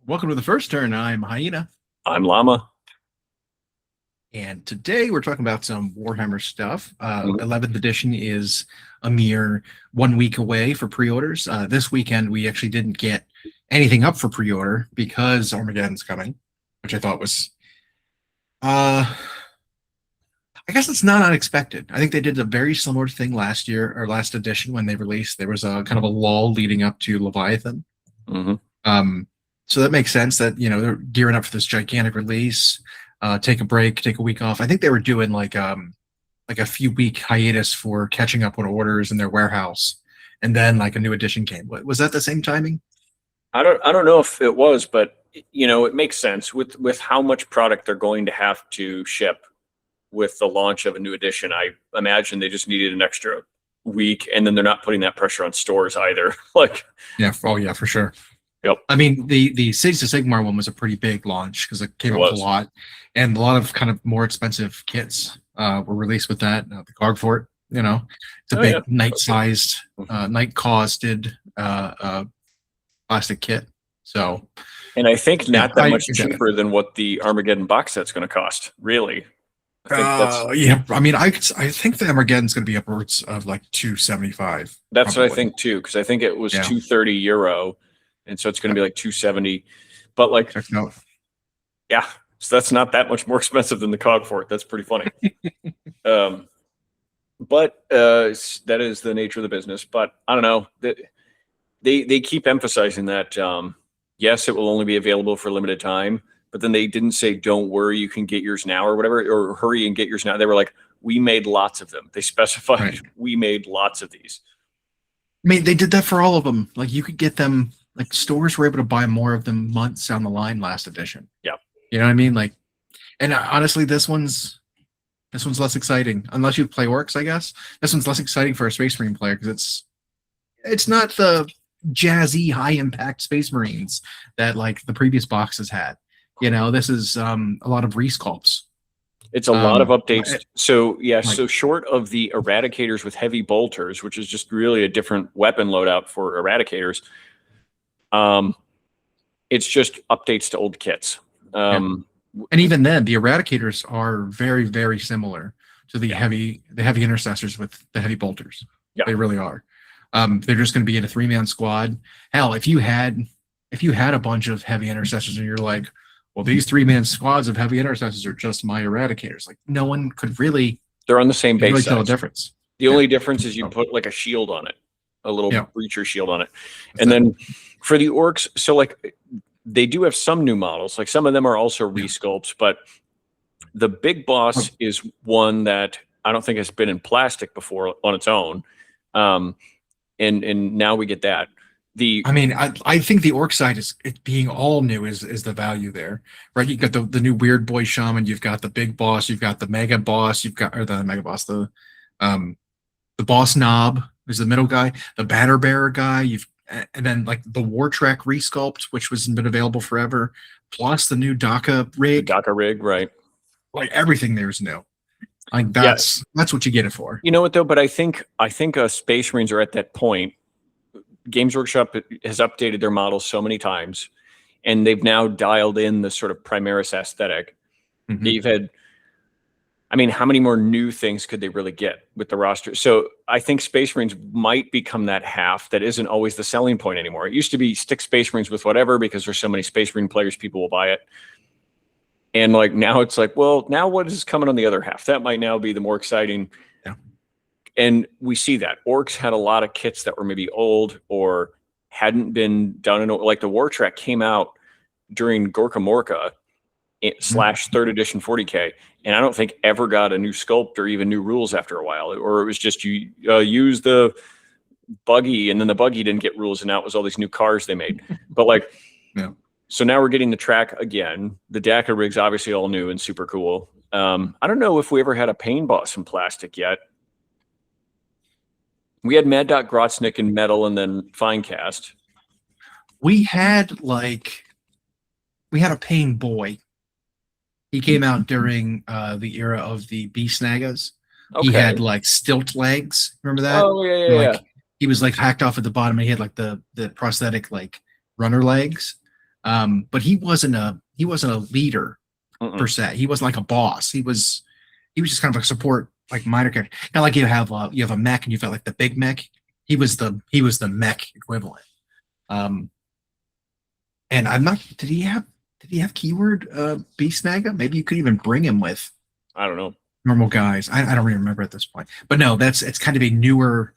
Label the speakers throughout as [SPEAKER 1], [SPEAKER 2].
[SPEAKER 1] Welcome to the first turn. I'm Hyena,
[SPEAKER 2] I'm Llama.
[SPEAKER 1] and today we're talking about some Warhammer stuff.
[SPEAKER 2] Mhm.
[SPEAKER 1] 11th edition is a mere 1 week away for pre-orders. This weekend we actually didn't get anything up for pre-order because Armageddon's coming, which I thought was, uh, I guess it's not unexpected. I think they did a very similar thing last year or last edition when they released. There was a kind of a lull leading up to Leviathan.
[SPEAKER 2] Mhm.
[SPEAKER 1] Um, so that makes sense that they're gearing up for this gigantic release. Take a break, take a week off. I think they were doing like a few week hiatus for catching up on orders in their warehouse, and then like a new edition came. Was that the same timing?
[SPEAKER 2] I don't know if it was, but it makes sense with how much product they're going to have to ship with the launch of a new edition. I imagine they just needed an extra week, and then they're not putting that pressure on stores either. Like,
[SPEAKER 1] Yeah. Oh yeah, for sure.
[SPEAKER 2] yep,
[SPEAKER 1] I mean, the Cities of Sigmar one was a pretty big launch because it
[SPEAKER 2] it
[SPEAKER 1] came out with a
[SPEAKER 2] was.
[SPEAKER 1] lot, and a lot of kind of more expensive kits were released with that. The Cogfort, it's a
[SPEAKER 2] Oh yeah.
[SPEAKER 1] big night-sized, night-costed plastic kit. So
[SPEAKER 2] And I think
[SPEAKER 1] yeah,
[SPEAKER 2] not that
[SPEAKER 1] I
[SPEAKER 2] much
[SPEAKER 1] get it.
[SPEAKER 2] cheaper than what the Armageddon box set's going to cost. Really, I think
[SPEAKER 1] Yeah, I mean, I think the Armageddon's going to be upwards of like 275,
[SPEAKER 2] that's what I
[SPEAKER 1] probably.
[SPEAKER 2] think too, because I think it was
[SPEAKER 1] Yeah,
[SPEAKER 2] 230 euro, and so it's going to be like 270. But like,
[SPEAKER 1] check it out.
[SPEAKER 2] yeah, so that's not that much more expensive than the Cogfort. That's pretty funny. Um, but that is the nature of the business. But I don't know. They keep emphasizing that yes, it will only be available for a limited time. But then they didn't say, "Don't worry, you can get yours now" or whatever, or "Hurry and get yours now." They were like, "We made lots of them." They specified,
[SPEAKER 1] Right.
[SPEAKER 2] "We made lots of these."
[SPEAKER 1] I mean, they did that for all of them. Like you could get them. Like stores were able to buy more of them months down the line last edition.
[SPEAKER 2] Yeah,
[SPEAKER 1] You know what I mean? Like, and honestly, this one's less exciting unless you play orcs. I guess this one's less exciting for a Space Marine player because it's not the jazzy high impact Space Marines that like the previous boxes had. This is a lot of resculpts.
[SPEAKER 2] it's a lot of
[SPEAKER 1] Um,
[SPEAKER 2] updates. So yeah,
[SPEAKER 1] like
[SPEAKER 2] so short of the Eradicators with heavy bolters, which is just really a different weapon loadout for Eradicators, um, it's just updates to old kits.
[SPEAKER 1] yeah.
[SPEAKER 2] Um,
[SPEAKER 1] And even then, the Eradicators are very, very similar to
[SPEAKER 2] yeah,
[SPEAKER 1] the heavy intercessors with the heavy bolters.
[SPEAKER 2] yeah.
[SPEAKER 1] They really are. They're just going to be in a 3-man squad. Hell, if you had a bunch of heavy intercessors and you're like, well, these 3-man squads of heavy intercessors are just my Eradicators. Like no one could really,
[SPEAKER 2] They're on the same base
[SPEAKER 1] tell the
[SPEAKER 2] size.
[SPEAKER 1] difference.
[SPEAKER 2] The
[SPEAKER 1] Yeah.
[SPEAKER 2] only difference is you
[SPEAKER 1] Oh,
[SPEAKER 2] put like a shield on it, a little
[SPEAKER 1] yeah.
[SPEAKER 2] breacher shield on it.
[SPEAKER 1] That's
[SPEAKER 2] And
[SPEAKER 1] it.
[SPEAKER 2] then for the orcs, so like they do have some new models. Like some of them are also
[SPEAKER 1] Yeah.
[SPEAKER 2] resculpts, but the big
[SPEAKER 1] Oh,
[SPEAKER 2] boss is one that I don't think has been in plastic before on its own. Um, and now we get that. The
[SPEAKER 1] I mean, I think the orc side is it being all new is the value there, right? You got the new weird boy shaman, you've got the big boss, you've got the mega boss, you've got or the mega boss, um the boss knob is the middle guy, the banner bearer guy, and then like the war track resculpt, which wasn't been available forever, plus the new DACA rig,
[SPEAKER 2] DACA rig, right?
[SPEAKER 1] like everything there's new. Like
[SPEAKER 2] Yeah.
[SPEAKER 1] that's what you get it for.
[SPEAKER 2] You know what though? But I think Space Marines are at that point. Games Workshop has updated their models so many times, and they've now dialed in the sort of Primaris aesthetic.
[SPEAKER 1] Mhm.
[SPEAKER 2] You've had, I mean, how many more new things could they really get with the roster? So I think Space Marines might become that half that isn't always the selling point anymore. It used to be stick Space Marines with whatever because there's so many Space Marine players, people will buy it. And like now it's like, well, now what is coming on the other half? That might now be the more exciting.
[SPEAKER 1] Yeah.
[SPEAKER 2] And we see that orcs had a lot of kits that were maybe old or hadn't been done in like the War Track came out during Gorka Morka
[SPEAKER 1] Mhm.
[SPEAKER 2] slash third edition 40K, and I don't think ever got a new sculpt or even new rules after a while, or it was just you use the buggy, and then the buggy didn't get rules, and now it was all these new cars they made. But like,
[SPEAKER 1] Yeah.
[SPEAKER 2] so now we're getting the track again. The DACA rig's obviously all new and super cool. I don't know if we ever had a pain boss in plastic yet. We had Mad Dot Grotznick in metal and then Finecast.
[SPEAKER 1] We had like we had a pain boy. He came out during the era of the Beast Nagas. He
[SPEAKER 2] Okay.
[SPEAKER 1] had like stilt legs. Remember that?
[SPEAKER 2] Oh, yeah,
[SPEAKER 1] And
[SPEAKER 2] yeah,
[SPEAKER 1] like he was like hacked off at the bottom and he had like the prosthetic like runner legs. But he wasn't a leader
[SPEAKER 2] Mm-mm.
[SPEAKER 1] per se. He wasn't like a boss. He was just kind of a support, like minor character. Kind of like you have a mech and you've got like the big mech. He was the mech equivalent. Um, and I'm not. Did he have keyword beast naga? Maybe you could even bring him with
[SPEAKER 2] I don't know.
[SPEAKER 1] normal guys. I don't even remember at this point. But no, it's kind of a newer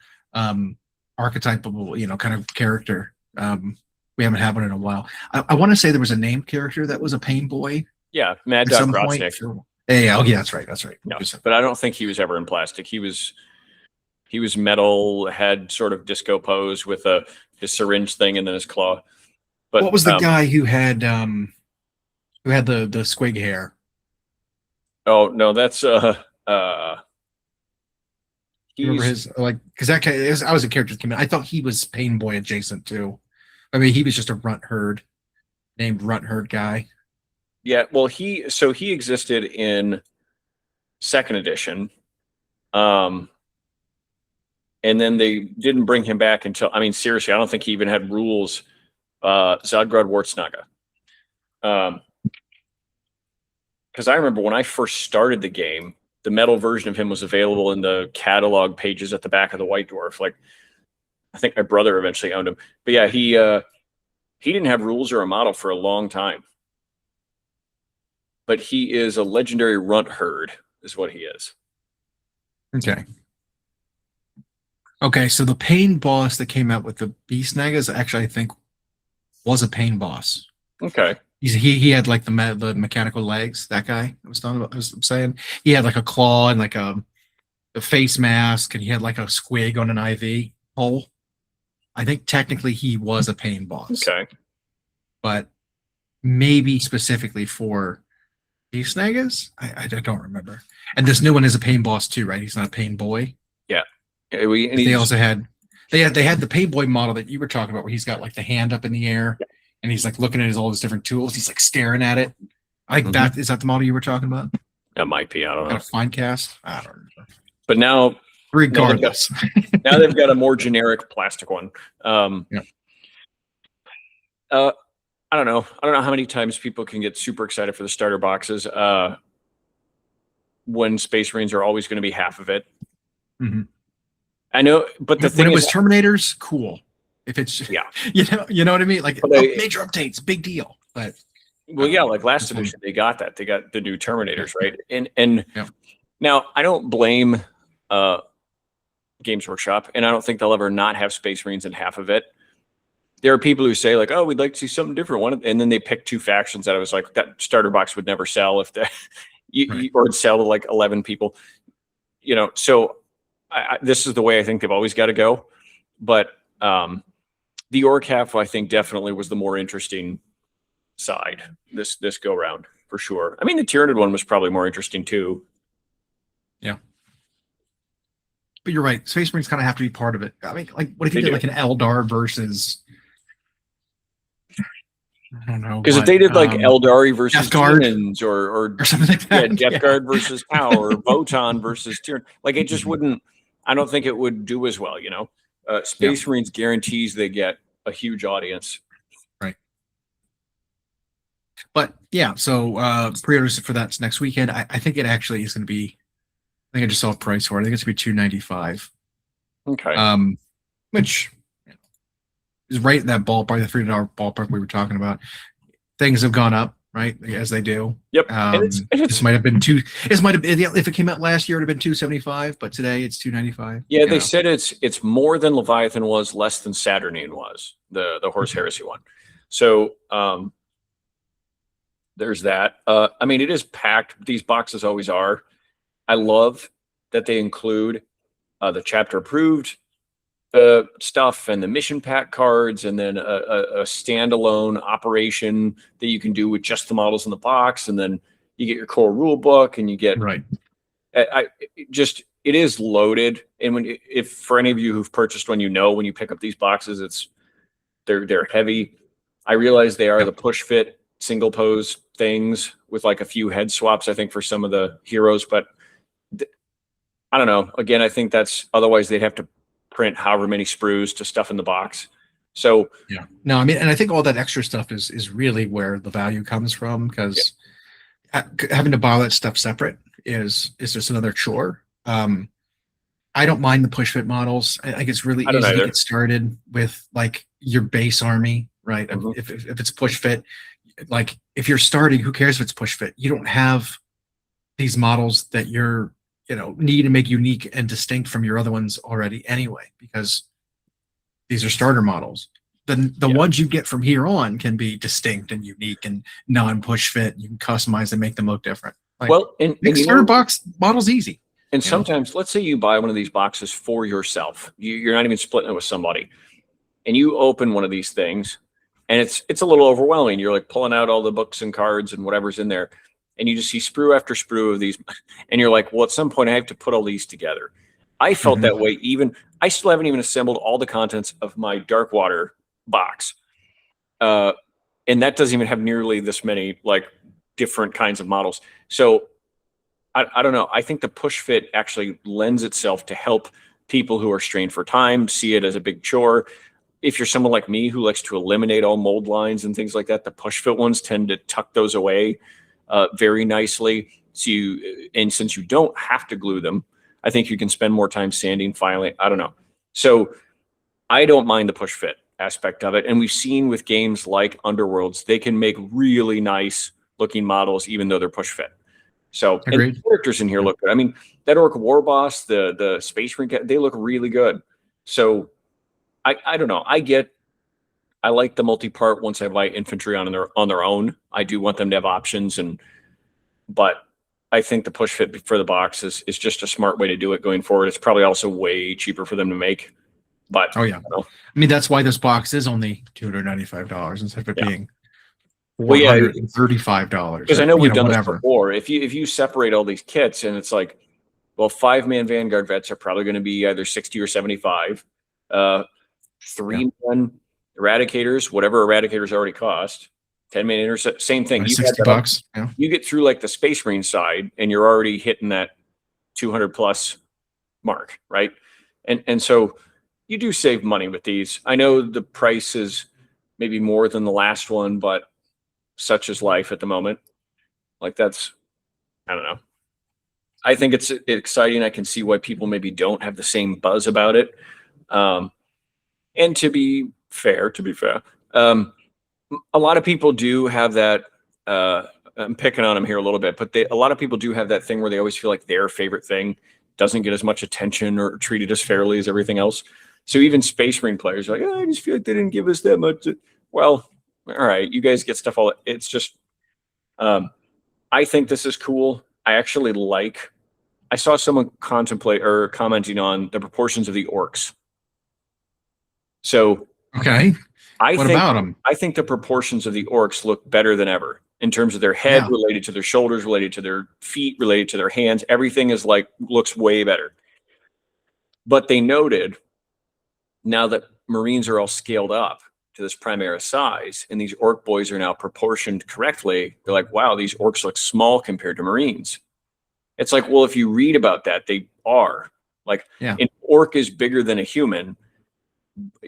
[SPEAKER 1] archetypal, kind of character. We haven't had one in a while. I want to say there was a named character that was a pain boy
[SPEAKER 2] Yeah, Mad
[SPEAKER 1] at
[SPEAKER 2] Dog
[SPEAKER 1] some point.
[SPEAKER 2] Grotznick.
[SPEAKER 1] Hey, oh yeah, that's right. That's right.
[SPEAKER 2] No, but I don't think he was ever in plastic. He was metal, had sort of disco pose with his syringe thing and then his claw. But
[SPEAKER 1] What was the guy who had the squig hair?
[SPEAKER 2] Oh no, that's
[SPEAKER 1] Remember his because that guy I was a character that came in. I thought he was Pain Boy adjacent too. I mean, he was just a runt herd named Runt Herd guy.
[SPEAKER 2] yeah. Well, he existed in second edition, and then they didn't bring him back until. I mean, seriously, I don't think he even had rules. Zodgrod Wartsnaga. Because I remember when I first started the game, the metal version of him was available in the catalog pages at the back of the White Dwarf. Like, I think my brother eventually owned him. But yeah, he didn't have rules or a model for a long time. But he is a legendary runt herd, is what he is.
[SPEAKER 1] Okay. Okay, so the pain boss that came out with the Beast Nagas actually I think was a pain boss.
[SPEAKER 2] Okay.
[SPEAKER 1] He had like the mechanical legs. That guy I was saying he had like a claw and like a face mask, and he had like a squig on an IV hole. I think technically he was a pain boss.
[SPEAKER 2] Okay.
[SPEAKER 1] But maybe specifically for Beast Nagas, I don't remember. And this new one is a pain boss too, right? He's not a pain boy.
[SPEAKER 2] Yeah.
[SPEAKER 1] They also had the pain boy model that you were talking about, where he's got like the hand up in the air. Yeah. And he's like looking at all his different tools. He's like staring at it. That is that the model you were talking about?
[SPEAKER 2] That might be. I don't know.
[SPEAKER 1] Got a fine cast. I don't remember.
[SPEAKER 2] But now,
[SPEAKER 1] regardless,
[SPEAKER 2] now they've got a more generic plastic one.
[SPEAKER 1] Yeah.
[SPEAKER 2] I don't know. I don't know how many times people can get super excited for the starter boxes when Space Marines are always going to be half of it.
[SPEAKER 1] Mm-hmm.
[SPEAKER 2] I know, but the thing
[SPEAKER 1] when it was
[SPEAKER 2] is,
[SPEAKER 1] Terminators, cool. If it's you know what I mean, like major updates, big deal. But
[SPEAKER 2] like last edition, they got the new Terminators, right? And now I don't blame Games Workshop, and I don't think they'll ever not have Space Marines in half of it. There are people who say like, "Oh, we'd like to see something different," and then they pick two factions that I was like, that starter box would never sell if or it'd sell to like 11 people. So this is the way I think they've always got to go, but. The orc half, I think, definitely was the more interesting side this go round for sure. I mean, the Tyranid one was probably more interesting too.
[SPEAKER 1] Yeah, but you're right. Space Marines kind of have to be part of it. I mean, like, what if you did like an Eldar versus? I don't know.
[SPEAKER 2] Because if they did like Eldari versus
[SPEAKER 1] Demons
[SPEAKER 2] or
[SPEAKER 1] something like that,
[SPEAKER 2] Death Guard versus Power, or Votan versus Tyranid, like it just wouldn't. I don't think it would do as well. Space Marines guarantees they get a huge audience.
[SPEAKER 1] Right. But yeah, so pre-orders for that's next weekend. I think it actually is going to be, I think I just saw a price for it. I think it's going to be $295.
[SPEAKER 2] Okay.
[SPEAKER 1] Which is right in that ballpark, the $3 ballpark we were talking about. Things have gone up, right? As they do.
[SPEAKER 2] Yep.
[SPEAKER 1] This might have been if it came out last year, it would have been $275, but today it's $295.
[SPEAKER 2] Yeah, they said it's more than Leviathan was, less than Saturnine was, the Horse Heresy one. So there's that. I mean, it is packed. These boxes always are. I love that they include the chapter approved stuff and the mission pack cards, and then a standalone operation that you can do with just the models in the box, and then you get your core rule book, and you get
[SPEAKER 1] right.
[SPEAKER 2] It is loaded, and if for any of you who've purchased one, when you pick up these boxes, they're heavy. I realize they are the push fit single pose things with like a few head swaps, I think, for some of the heroes, but I don't know. Again, I think that's otherwise they'd have to print however many sprues to stuff in the box. So
[SPEAKER 1] Yeah. No, I mean, and I think all that extra stuff is really where the value comes from, because having to buy all that stuff separate is just another chore. I don't mind the push fit models. I think it's really
[SPEAKER 2] I don't
[SPEAKER 1] easy to
[SPEAKER 2] either.
[SPEAKER 1] get started with like your base army, right?
[SPEAKER 2] Mhm.
[SPEAKER 1] If it's push fit, like if you're starting, who cares if it's push fit? You don't have these models that need to make unique and distinct from your other ones already anyway, because these are starter models. The
[SPEAKER 2] Yeah.
[SPEAKER 1] ones you get from here on can be distinct and unique and non-push fit. You can customize and make them look different. Like,
[SPEAKER 2] Well, and
[SPEAKER 1] make
[SPEAKER 2] you
[SPEAKER 1] starter
[SPEAKER 2] know,
[SPEAKER 1] box models easy.
[SPEAKER 2] and
[SPEAKER 1] You know,
[SPEAKER 2] sometimes, let's say you buy one of these boxes for yourself. You're not even splitting it with somebody, and you open one of these things, and it's a little overwhelming. You're like pulling out all the books and cards and whatever's in there, and you just see sprue after sprue of these, and you're like, well, at some point I have to put all these together. I felt
[SPEAKER 1] Mhm.
[SPEAKER 2] that way. Even I still haven't even assembled all the contents of my dark water box, uh, and that doesn't even have nearly this many like different kinds of models. So I don't know. I think the push fit actually lends itself to help people who are strained for time see it as a big chore. If you're someone like me who likes to eliminate all mold lines and things like that, the push fit ones tend to tuck those away very nicely. And since you don't have to glue them, I think you can spend more time sanding, filing. I don't know. So I don't mind the push fit aspect of it. And we've seen with games like Underworlds, they can make really nice looking models, even though they're push fit. So, and the
[SPEAKER 1] Agreed.
[SPEAKER 2] characters in here look good. I mean, that Orc War Boss, the Space Marine, they look really good. So, I don't know. I like the multi-part once I buy infantry on their own. I do want them to have options, but I think the push fit for the box is just a smart way to do it going forward. It's probably also way cheaper for them to make. But
[SPEAKER 1] Oh yeah. I mean, that's why this box is only $295 instead of it
[SPEAKER 2] yeah.
[SPEAKER 1] being
[SPEAKER 2] Well, yeah,
[SPEAKER 1] $435
[SPEAKER 2] because I
[SPEAKER 1] or
[SPEAKER 2] know we've done this
[SPEAKER 1] whatever.
[SPEAKER 2] before. If you separate all these kits and it's like, well, 5-man Vanguard vets are probably going to be either 60 or 75. Uh,
[SPEAKER 1] Yeah.
[SPEAKER 2] 3-man eradicators, whatever eradicators already cost. 10-man intercept, same thing.
[SPEAKER 1] Like
[SPEAKER 2] You add
[SPEAKER 1] 60
[SPEAKER 2] that up,
[SPEAKER 1] bucks. Yeah.
[SPEAKER 2] you get through like the Space Marine side, and you're already hitting that 200 plus mark, right? And so you do save money with these. I know the price is maybe more than the last one, but such is life at the moment. Like that's, I don't know. I think it's exciting. I can see why people maybe don't have the same buzz about it. Um, and to be fair, um, a lot of people do have that. I'm picking on them here a little bit, but a lot of people do have that thing where they always feel like their favorite thing doesn't get as much attention or treated as fairly as everything else. So even Space Marine players are like, oh, I just feel like they didn't give us that much. Well, all right, you guys get stuff all. It's just, um, I think this is cool. I actually like. I saw someone contemplate or commenting on the proportions of the orcs. So
[SPEAKER 1] Okay.
[SPEAKER 2] I
[SPEAKER 1] What
[SPEAKER 2] think
[SPEAKER 1] about them?
[SPEAKER 2] I think the proportions of the orcs look better than ever in terms of their head
[SPEAKER 1] Yeah.
[SPEAKER 2] related to their shoulders, related to their feet, related to their hands. Everything is like looks way better. But they noted now that Marines are all scaled up to this Primera size and these orc boys are now proportioned correctly, they're like, wow, these orcs look small compared to Marines. It's like, well, if you read about that, they are. Like
[SPEAKER 1] Yeah.
[SPEAKER 2] an orc is bigger than a human,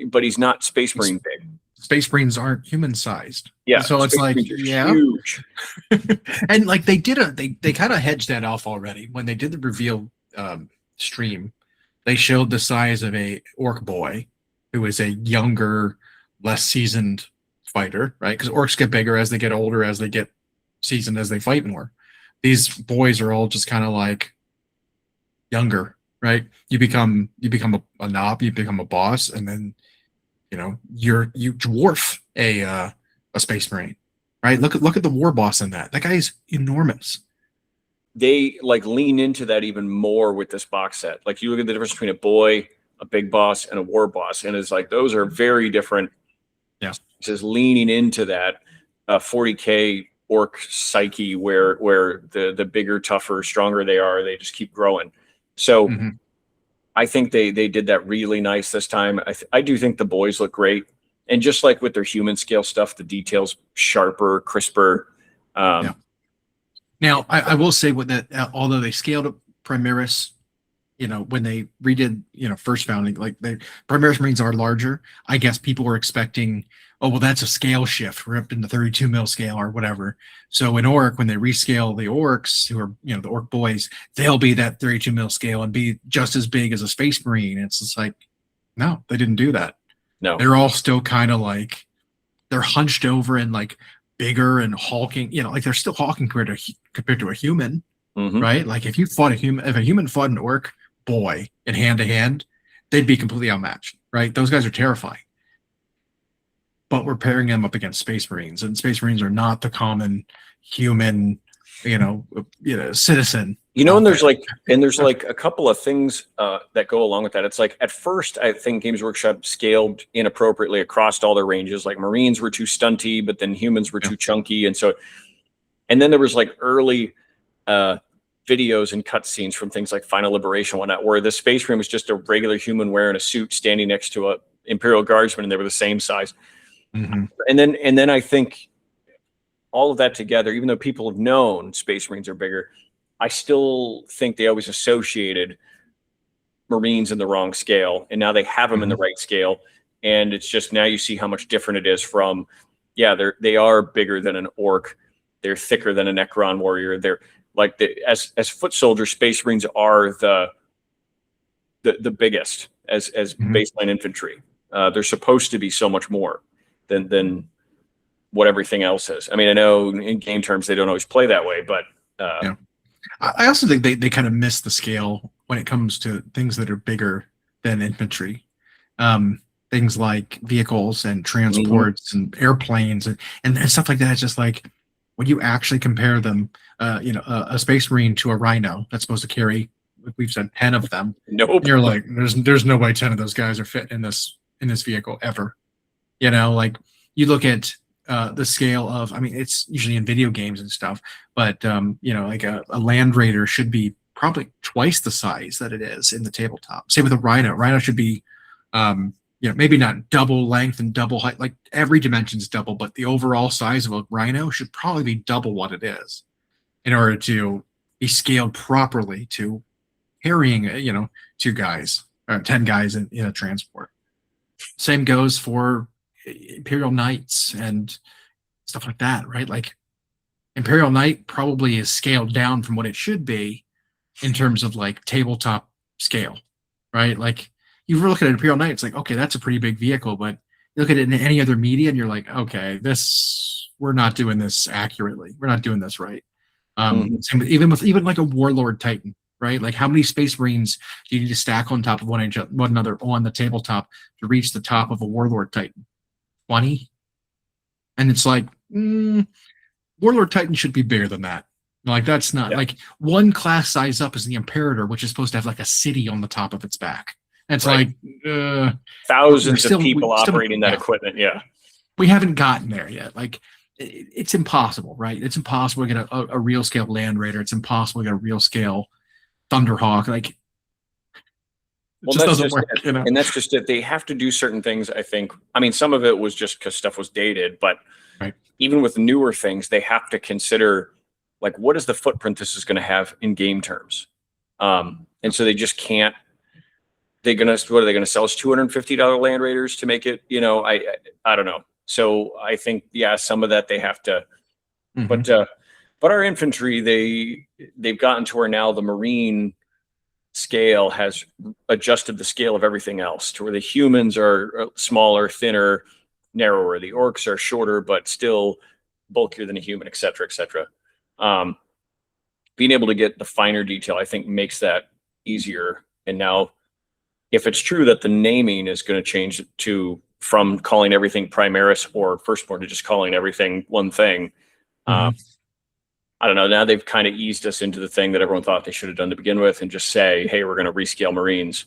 [SPEAKER 2] but he's not Space Marine big.
[SPEAKER 1] Space Marines aren't human sized.
[SPEAKER 2] Yeah,
[SPEAKER 1] So it's
[SPEAKER 2] Space
[SPEAKER 1] like,
[SPEAKER 2] Marines are
[SPEAKER 1] yeah.
[SPEAKER 2] huge.
[SPEAKER 1] And like they kind of hedged that off already when they did the reveal stream. They showed the size of a orc boy who is a younger, less seasoned fighter, right? Because orcs get bigger as they get older, as they get seasoned, as they fight more. These boys are all just kind of like younger, right? You become a knob, you become a boss, and then you dwarf a space marine, right? Look at the war boss in that. That guy is enormous.
[SPEAKER 2] They like lean into that even more with this box set. Like you look at the difference between a boy, a big boss, and a war boss, and it's like those are very different.
[SPEAKER 1] Yeah,
[SPEAKER 2] Just leaning into that 40K orc psyche where the bigger, tougher, stronger they are, they just keep growing. So
[SPEAKER 1] hmm
[SPEAKER 2] I think they did that really nice this time. I do think the boys look great, and just like with their human scale stuff, the details sharper, crisper.
[SPEAKER 1] yeah. Now I will say with that, although they scaled up Primaris when they redid, first founding, like the Primaris Marines are larger. I guess people were expecting, oh, well, that's a scale shift. We're up in the 32 mil scale or whatever. So in Orc, when they rescale the orcs, who are, the Orc boys, they'll be that 32 mil scale and be just as big as a Space Marine. It's just like, no, they didn't do that.
[SPEAKER 2] No.
[SPEAKER 1] They're all still kind of like, they're hunched over and like bigger and hulking, like they're still hulking compared to a human, right? Like if a human fought an Orc boy in hand to hand, they'd be completely outmatched, right? Those guys are terrifying. But we're pairing them up against Space Marines, and Space Marines are not the common human, citizen.
[SPEAKER 2] And there's like a couple of things that go along with that. It's like at first, I think Games Workshop scaled inappropriately across all their ranges. Like Marines were too stunty, but then humans were too chunky, and then there was like early videos and cutscenes from things like Final Liberation, whatnot, where the Space Marine was just a regular human wearing a suit standing next to a Imperial Guardsman, and they were the same size. And then I think all of that together, even though people have known Space Marines are bigger, I still think they always associated Marines in the wrong scale, and now they have them in the right scale. And it's just, now you see how much different it is from, they are bigger than an Orc. They're thicker than a Necron warrior. They're like as foot soldiers, Space Marines are the biggest as baseline infantry. They're supposed to be so much more than what everything else is. I mean, I know in game terms they don't always play that way, but
[SPEAKER 1] I also think they kind of miss the scale when it comes to things that are bigger than infantry. Things like vehicles and transports and airplanes and stuff like that. It's just like when you actually compare them, a Space Marine to a Rhino that's supposed to carry, like we've said, 10 of them.
[SPEAKER 2] Nope.
[SPEAKER 1] You're like, there's no way 10 of those guys are fit in this vehicle ever. Like you look at the scale of, I mean, it's usually in video games and stuff, but like a Land Raider should be probably twice the size that it is in the tabletop. Same with a Rhino. Rhino should be, maybe not double length and double height, like every dimension's double, but the overall size of a Rhino should probably be double what it is in order to be scaled properly to carrying, 2 guys or 10 guys in a transport. Same goes for Imperial Knights and stuff like that, right? Like Imperial Knight probably is scaled down from what it should be in terms of like tabletop scale, right? Like you look at an Imperial Knight, it's like, okay, that's a pretty big vehicle, but you look at it in any other media and you're like, okay, we're not doing this accurately. We're not doing this right. Even like a Warlord Titan, right? Like how many Space Marines do you need to stack on top of one another on the tabletop to reach the top of a Warlord Titan? 20? And it's like, Warlord Titan should be bigger than that. Like that's not like one class size up is the Imperator, which is supposed to have like a city on the top of its back. And it's like
[SPEAKER 2] thousands of people operating that equipment. Yeah.
[SPEAKER 1] We haven't gotten there yet. Like it's impossible, right? It's impossible to get a real scale Land Raider. It's impossible to get a real scale Thunderhawk. Like
[SPEAKER 2] well, that's just work, and that's just it. They have to do certain things, I think. I mean, some of it was just because stuff was dated, but even with newer things, they have to consider like what is the footprint this is going to have in game terms. And so they just can't. What are they going to sell us $250 Land Raiders to make it? I don't know. So I think some of that they have to. But our infantry, they've gotten to where now the Marine scale has adjusted the scale of everything else to where the humans are smaller, thinner, narrower. The Orcs are shorter, but still bulkier than a human, et cetera, et cetera. Being able to get the finer detail, I think, makes that easier. And now, if it's true that the naming is going to change from calling everything Primaris or Firstborn to just calling everything one thing, I don't know. Now they've kind of eased us into the thing that everyone thought they should have done to begin with, and just say, "Hey, we're going to rescale Marines."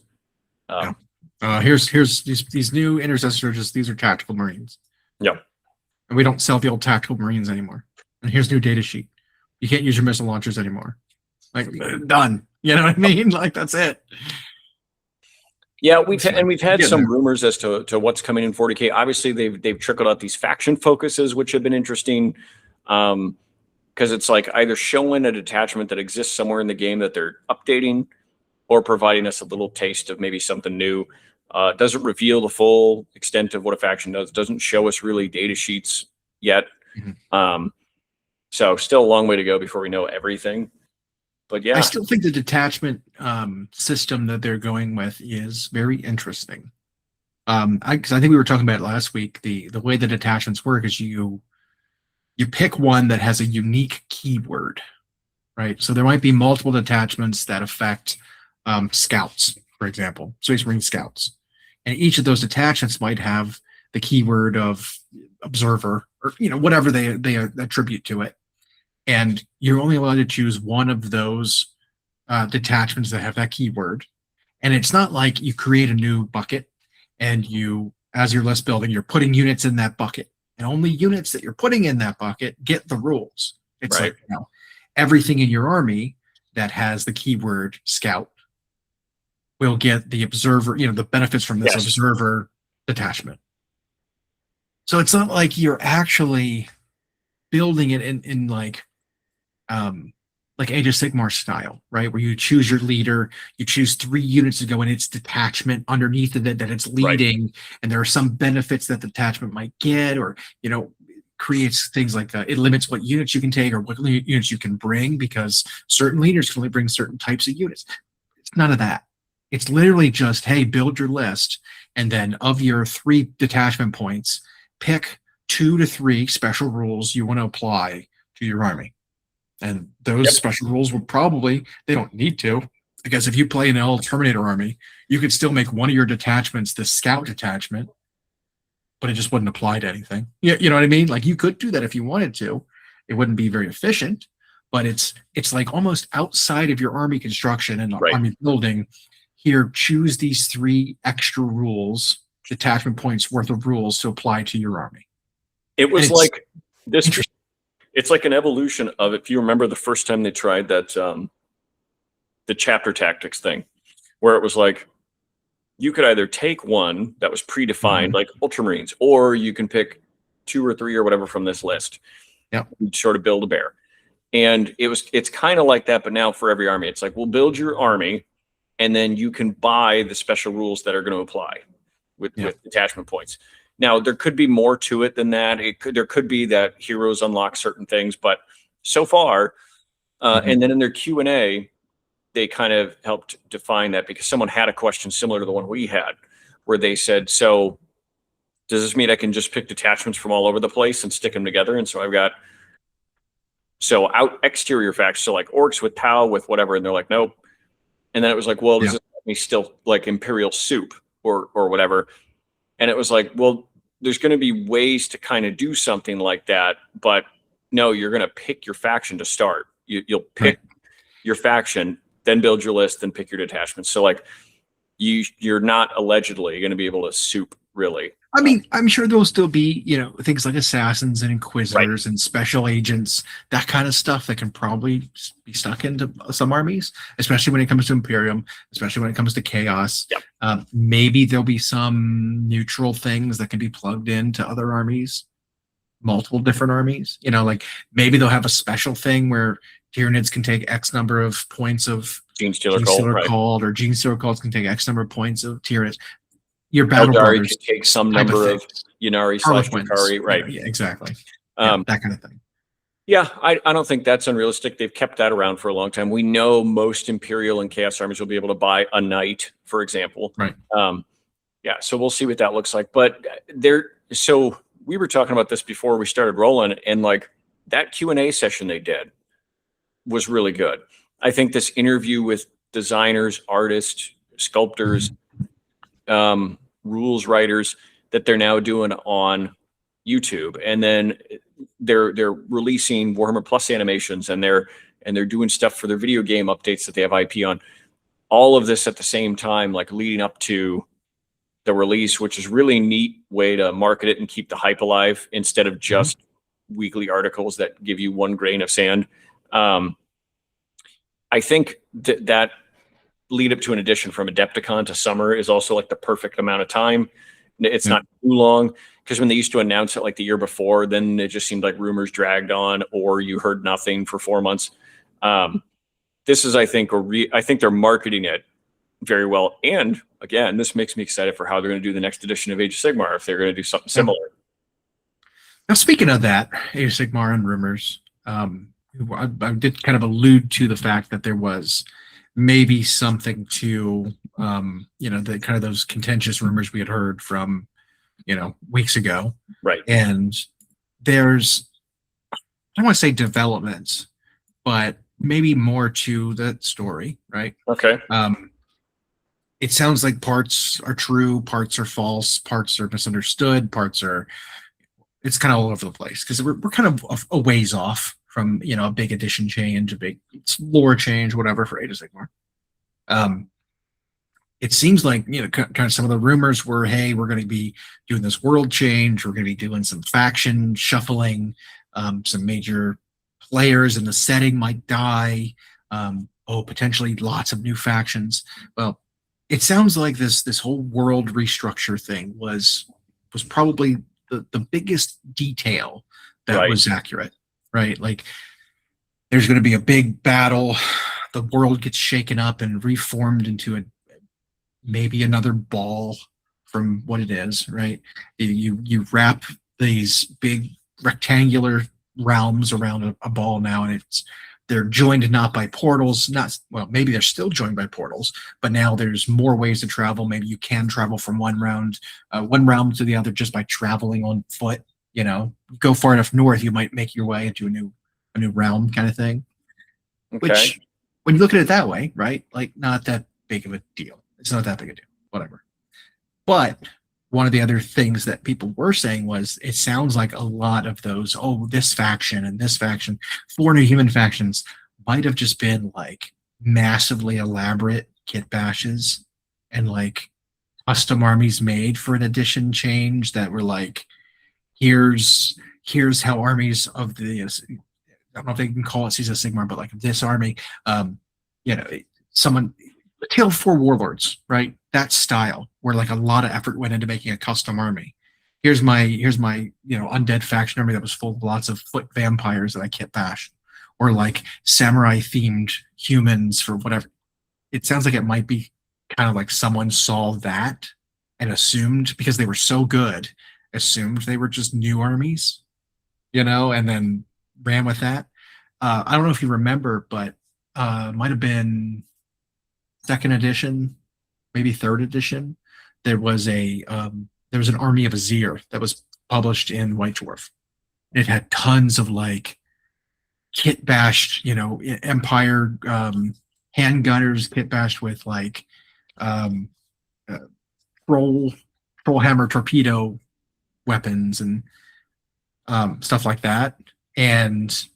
[SPEAKER 1] Here's these new intercessors. These are tactical Marines.
[SPEAKER 2] Yeah,
[SPEAKER 1] and we don't sell the old tactical Marines anymore. And here's new data sheet. You can't use your missile launchers anymore. Like done. You know what I mean? Like that's it.
[SPEAKER 2] Yeah, we've had some rumors as to what's coming in 40K. Obviously, they've trickled out these faction focuses, which have been interesting. Because it's like either showing a detachment that exists somewhere in the game that they're updating, or providing us a little taste of maybe something new. Doesn't reveal the full extent of what a faction does. Doesn't show us really data sheets yet. So still a long way to go before we know everything. But yeah,
[SPEAKER 1] I still think the detachment system that they're going with is very interesting. Because I think we were talking about it last week. The way the detachments work is you pick one that has a unique keyword, right? So there might be multiple detachments that affect scouts, for example, Space Marine scouts, and each of those detachments might have the keyword of observer, or whatever they attribute to it, and you're only allowed to choose one of those detachments that have that keyword. And it's not like you create a new bucket and as you're list building, you're putting units in that bucket, and only units that you're putting in that bucket get the rules. It's
[SPEAKER 2] right.
[SPEAKER 1] like everything in your army that has the keyword scout will get the observer, the benefits from this observer detachment. So it's not like you're actually building it in like Age of Sigmar style, right? Where you choose your leader, you choose 3 units to go in its detachment underneath of it that it's leading, right. And there are some benefits that the detachment might get, or creates things like it limits what units you can take or what units you can bring, because certain leaders can only bring certain types of units. It's none of that. It's literally just, hey, build your list, and then of your 3 detachment points, pick 2 to 3 special rules you want to apply to your army. And those special rules will they don't need to, because if you play an L Terminator army, you could still make one of your detachments the scout detachment, but it just wouldn't apply to anything. You know what I mean? Like, you could do that if you wanted to. It wouldn't be very efficient, but it's like almost outside of your army construction and army building. Here, choose these 3 extra rules, detachment points worth of rules to apply to your army.
[SPEAKER 2] It was like this. It's like an evolution of, if you remember the first time they tried that, the chapter tactics thing, where it was like, you could either take one that was predefined, like Ultramarines, or you can pick 2 or 3 or whatever from this list.
[SPEAKER 1] Yeah.
[SPEAKER 2] Sort of build a bear. And it's kind of like that, but now for every army, it's like, we'll build your army, and then you can buy the special rules that are going to apply with detachment points. Now, there could be more to it than that. There could be that heroes unlock certain things, but so far, and then in their Q&A, they kind of helped define that, because someone had a question similar to the one we had, where they said, so does this mean I can just pick detachments from all over the place and stick them together? And so I've got out exterior factions, so like orcs with POW with whatever, and they're like, nope. And then it was like, well, does this make me still like Imperial soup or whatever? And it was like, well, there's going to be ways to kind of do something like that, but no, you're going to pick your faction to start. You'll pick your faction, then build your list, then pick your detachments. So like, you're not allegedly going to be able to soup, really.
[SPEAKER 1] I mean, I'm sure there'll still be, things like assassins and inquisitors and special agents, that kind of stuff that can probably be stuck into some armies, especially when it comes to Imperium, especially when it comes to Chaos. Maybe there'll be some neutral things that can be plugged into other armies, multiple different armies. Like maybe they'll have a special thing where Tyranids can take X number of points of
[SPEAKER 2] Gene Stealer Called,
[SPEAKER 1] or Gene Stealer Calls can take X number of points of Tyranids. Your battle
[SPEAKER 2] Eldari
[SPEAKER 1] brothers
[SPEAKER 2] can take some number of Yunari / Drakari, right?
[SPEAKER 1] Yeah, exactly. That kind of thing.
[SPEAKER 2] Yeah, I don't think that's unrealistic. They've kept that around for a long time. We know most Imperial and Chaos armies will be able to buy a knight, for example.
[SPEAKER 1] Right.
[SPEAKER 2] So we'll see what that looks like. But so we were talking about this before we started rolling, and like that Q&A session they did was really good. I think this interview with designers, artists, sculptors, rules writers that they're now doing on YouTube, and then they're releasing Warhammer Plus animations, and they're doing stuff for their video game updates that they have IP on. All of this at the same time, like leading up to the release, which is really neat way to market it and keep the hype alive instead of just weekly articles that give you 1 grain of sand. I think that lead up to an edition from Adepticon to summer is also like the perfect amount of time. It's not too long, because when they used to announce it like the year before, then it just seemed like rumors dragged on, or you heard nothing for 4 months. This is, I think, I think they're marketing it very well. And again, this makes me excited for how they're going to do the next edition of Age of Sigmar if they're going to do something similar.
[SPEAKER 1] Now, speaking of that, Age of Sigmar and rumors, I did kind of allude to the fact that there was maybe something to, the kind of those contentious rumors we had heard from, weeks ago.
[SPEAKER 2] Right.
[SPEAKER 1] And there's, I don't want to say developments, but maybe more to the story, right?
[SPEAKER 2] Okay.
[SPEAKER 1] It sounds like parts are true, parts are false, parts are misunderstood, it's kind of all over the place because we're kind of a ways off from, a big edition change, a big lore change, whatever for Age of Sigmar. It seems like, kind of some of the rumors were, hey, we're going to be doing this world change. We're going to be doing some faction shuffling. Some major players in the setting might die. Potentially lots of new factions. Well, it sounds like this whole world restructure thing was probably the biggest detail that was accurate, right? Like, there's going to be a big battle. The world gets shaken up and reformed into maybe another ball from what it is, right? You wrap these big rectangular realms around a ball now, and they're joined not by portals, maybe they're still joined by portals, but now there's more ways to travel. Maybe you can travel from one realm to the other just by traveling on foot. Go far enough north, you might make your way into a new realm kind of thing.
[SPEAKER 2] Okay.
[SPEAKER 1] Which, when you look at it that way, right? Like, not that big of a deal. It's not that big a deal. Whatever. But one of the other things that people were saying was, it sounds like a lot of those, this faction and this faction, 4 new human factions, might have just been like massively elaborate kit bashes and like custom armies made for an edition change that were like, here's how armies of the, I don't know if they can call it Season of Sigmar, but like this army, Tale of 4 Warlords, right? That style, where like a lot of effort went into making a custom army. Here's my undead faction army that was full of lots of foot vampires that I kit bashed, or like samurai themed humans for whatever. It sounds like it might be kind of like someone saw that and assumed, because they were so good, assumed they were just new armies, and then ran with that. I don't know if you remember, but might have been 2nd edition, maybe 3rd edition. There was an army of Azir that was published in White Dwarf. It had tons of like kit bashed, Empire handgunners kit bashed with like troll hammer torpedo weapons and stuff like that. And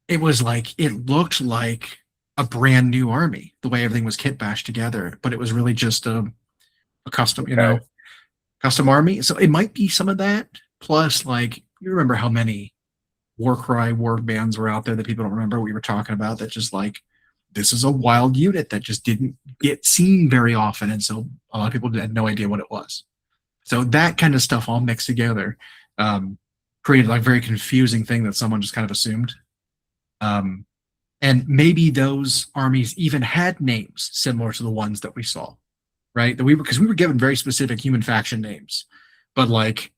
[SPEAKER 1] it looked like a brand new army, the way everything was kit bashed together, but it was really just a custom, custom army. So it might be some of that. Plus, like, you remember how many Warcry war bands were out there that people don't remember we were talking about, that just like, this is a wild unit that just didn't get seen very often. And so a lot of people had no idea what it was. So that kind of stuff all mixed together created like a very confusing thing that someone just kind of assumed. And maybe those armies even had names similar to the ones that we saw, right? Because we were given very specific human faction names, but like,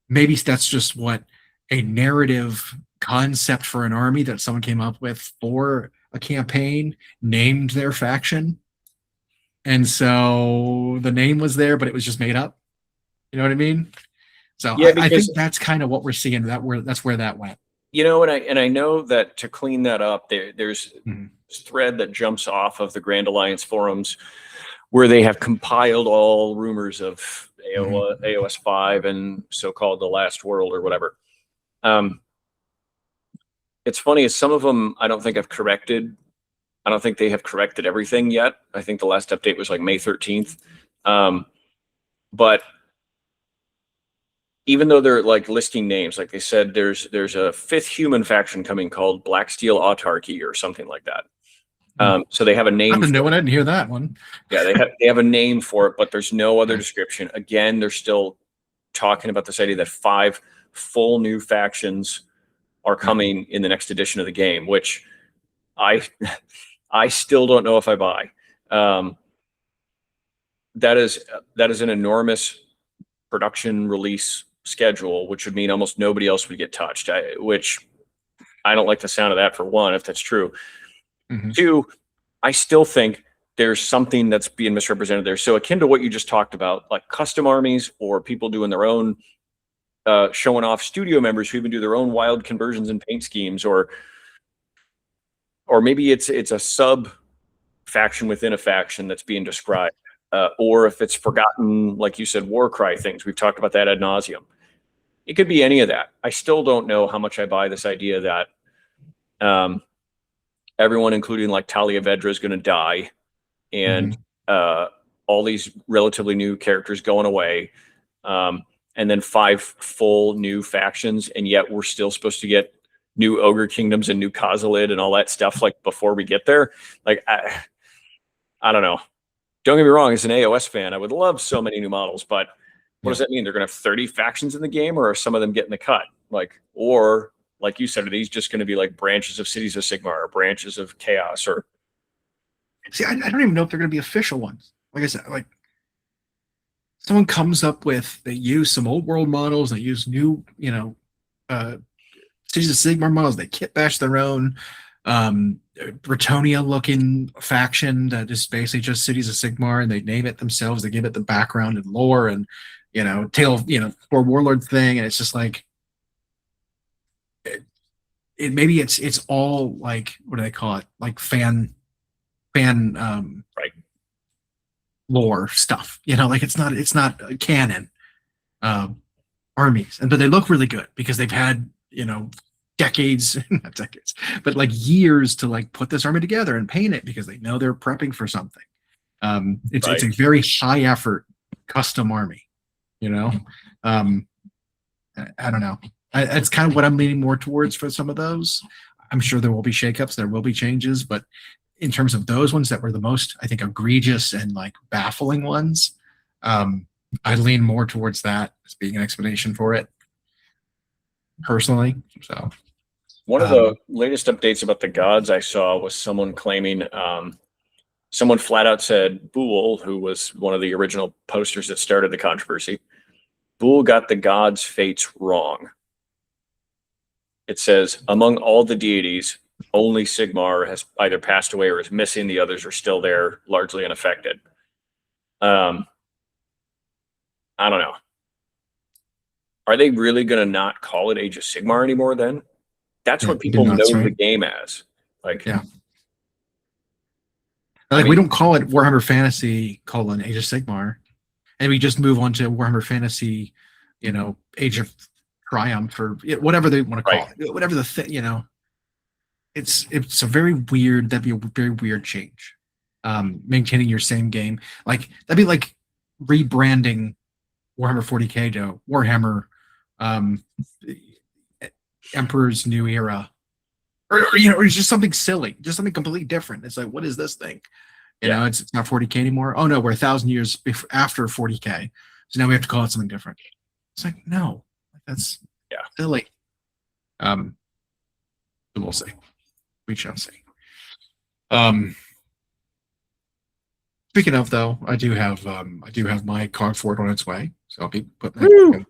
[SPEAKER 1] maybe that's just what a narrative concept for an army that someone came up with for a campaign, named their faction. And so the name was there, but it was just made up. You know what I mean? So yeah, I think that's kind of what we're seeing. That's where that went.
[SPEAKER 2] And I know that to clean that up, there's this thread that jumps off of the Grand Alliance forums where they have compiled all rumors of AOS 5 and so-called The Last World or whatever. It's funny, some of them I don't think I've corrected. I don't think they have corrected everything yet. I think the last update was like May 13th. But even though they're like listing names, like they said, there's a 5th human faction coming called Blacksteel Autarky or something like that. So they have a name.
[SPEAKER 1] I didn't hear that one.
[SPEAKER 2] Yeah, they have a name for it, but there's no other description. Again, they're still talking about this idea that 5 full new factions are coming in the next edition of the game, which I still don't know if I buy. That is an enormous production release schedule, which would mean almost nobody else would get touched. Which I don't like the sound of that, for one, if that's true.
[SPEAKER 1] Mm-hmm.
[SPEAKER 2] Two, I still think there's something that's being misrepresented there. So akin to what you just talked about, like custom armies or people doing their own, showing off studio members who even do their own wild conversions and paint schemes, or maybe it's a sub faction within a faction that's being described, or if it's forgotten, like you said, war cry things. We've talked about that ad nauseum. It could be any of that. I still don't know how much I buy this idea that everyone, including like Talia Vedra, is going to die, and all these relatively new characters going away, and then 5 full new factions, and yet we're still supposed to get new Ogre Kingdoms and new Kozilid and all that stuff like before we get there. Like, I don't know. Don't get me wrong, as an AOS fan, I would love so many new models, but what does that mean? They're going to have 30 factions in the game, or are some of them getting the cut? Like, or like you said, are these just going to be like branches of Cities of Sigmar or branches of Chaos? Or
[SPEAKER 1] see, I don't even know if they're going to be official ones. Like I said, like someone comes up with, they use some old world models, they use new, Cities of Sigmar models, they kit bash their own Bretonia looking faction that is basically just Cities of Sigmar, and they name it themselves, they give it the background and lore and tale for warlord thing, and it's just like it maybe it's all like, what do they call it, like fan
[SPEAKER 2] right,
[SPEAKER 1] lore stuff, like it's not canon armies, but they look really good because they've had decades, not decades, but like years to like put this army together and paint it because they know they're prepping for something. It's a very high effort custom army, I don't know. It's kind of what I'm leaning more towards for some of those. I'm sure there will be shakeups, there will be changes, but in terms of those ones that were the most, I think, egregious and like baffling ones, I lean more towards that as being an explanation for it, personally. So
[SPEAKER 2] one of the latest updates about the gods I saw was someone claiming, someone flat out said Boole, who was one of the original posters that started the controversy, Boole got the gods' fates wrong. It says, among all the deities, only Sigmar has either passed away or is missing. The others are still there, largely unaffected. I don't know. Are they really going to not call it Age of Sigmar anymore then? That's what people know the game as. Like,
[SPEAKER 1] yeah. Like, we don't call it Warhammer Fantasy : Age of Sigmar, and we just move on to Warhammer Fantasy, Age of Triumph, or whatever they want to call it, whatever the thing, it's a very weird. That'd be a very weird change. Maintaining your same game, like that'd be like rebranding Warhammer 40K to Warhammer Emperor's New Era, or it's just something silly, just something completely different. It's like, what is this thing? It's not 40K anymore. Oh no, we're 1,000 years after 40K, so now we have to call it something different. It's like, no, that's silly. We'll see. We shall see. Speaking of, though, I do have my Cogfort on its way, so I'll be putting that in.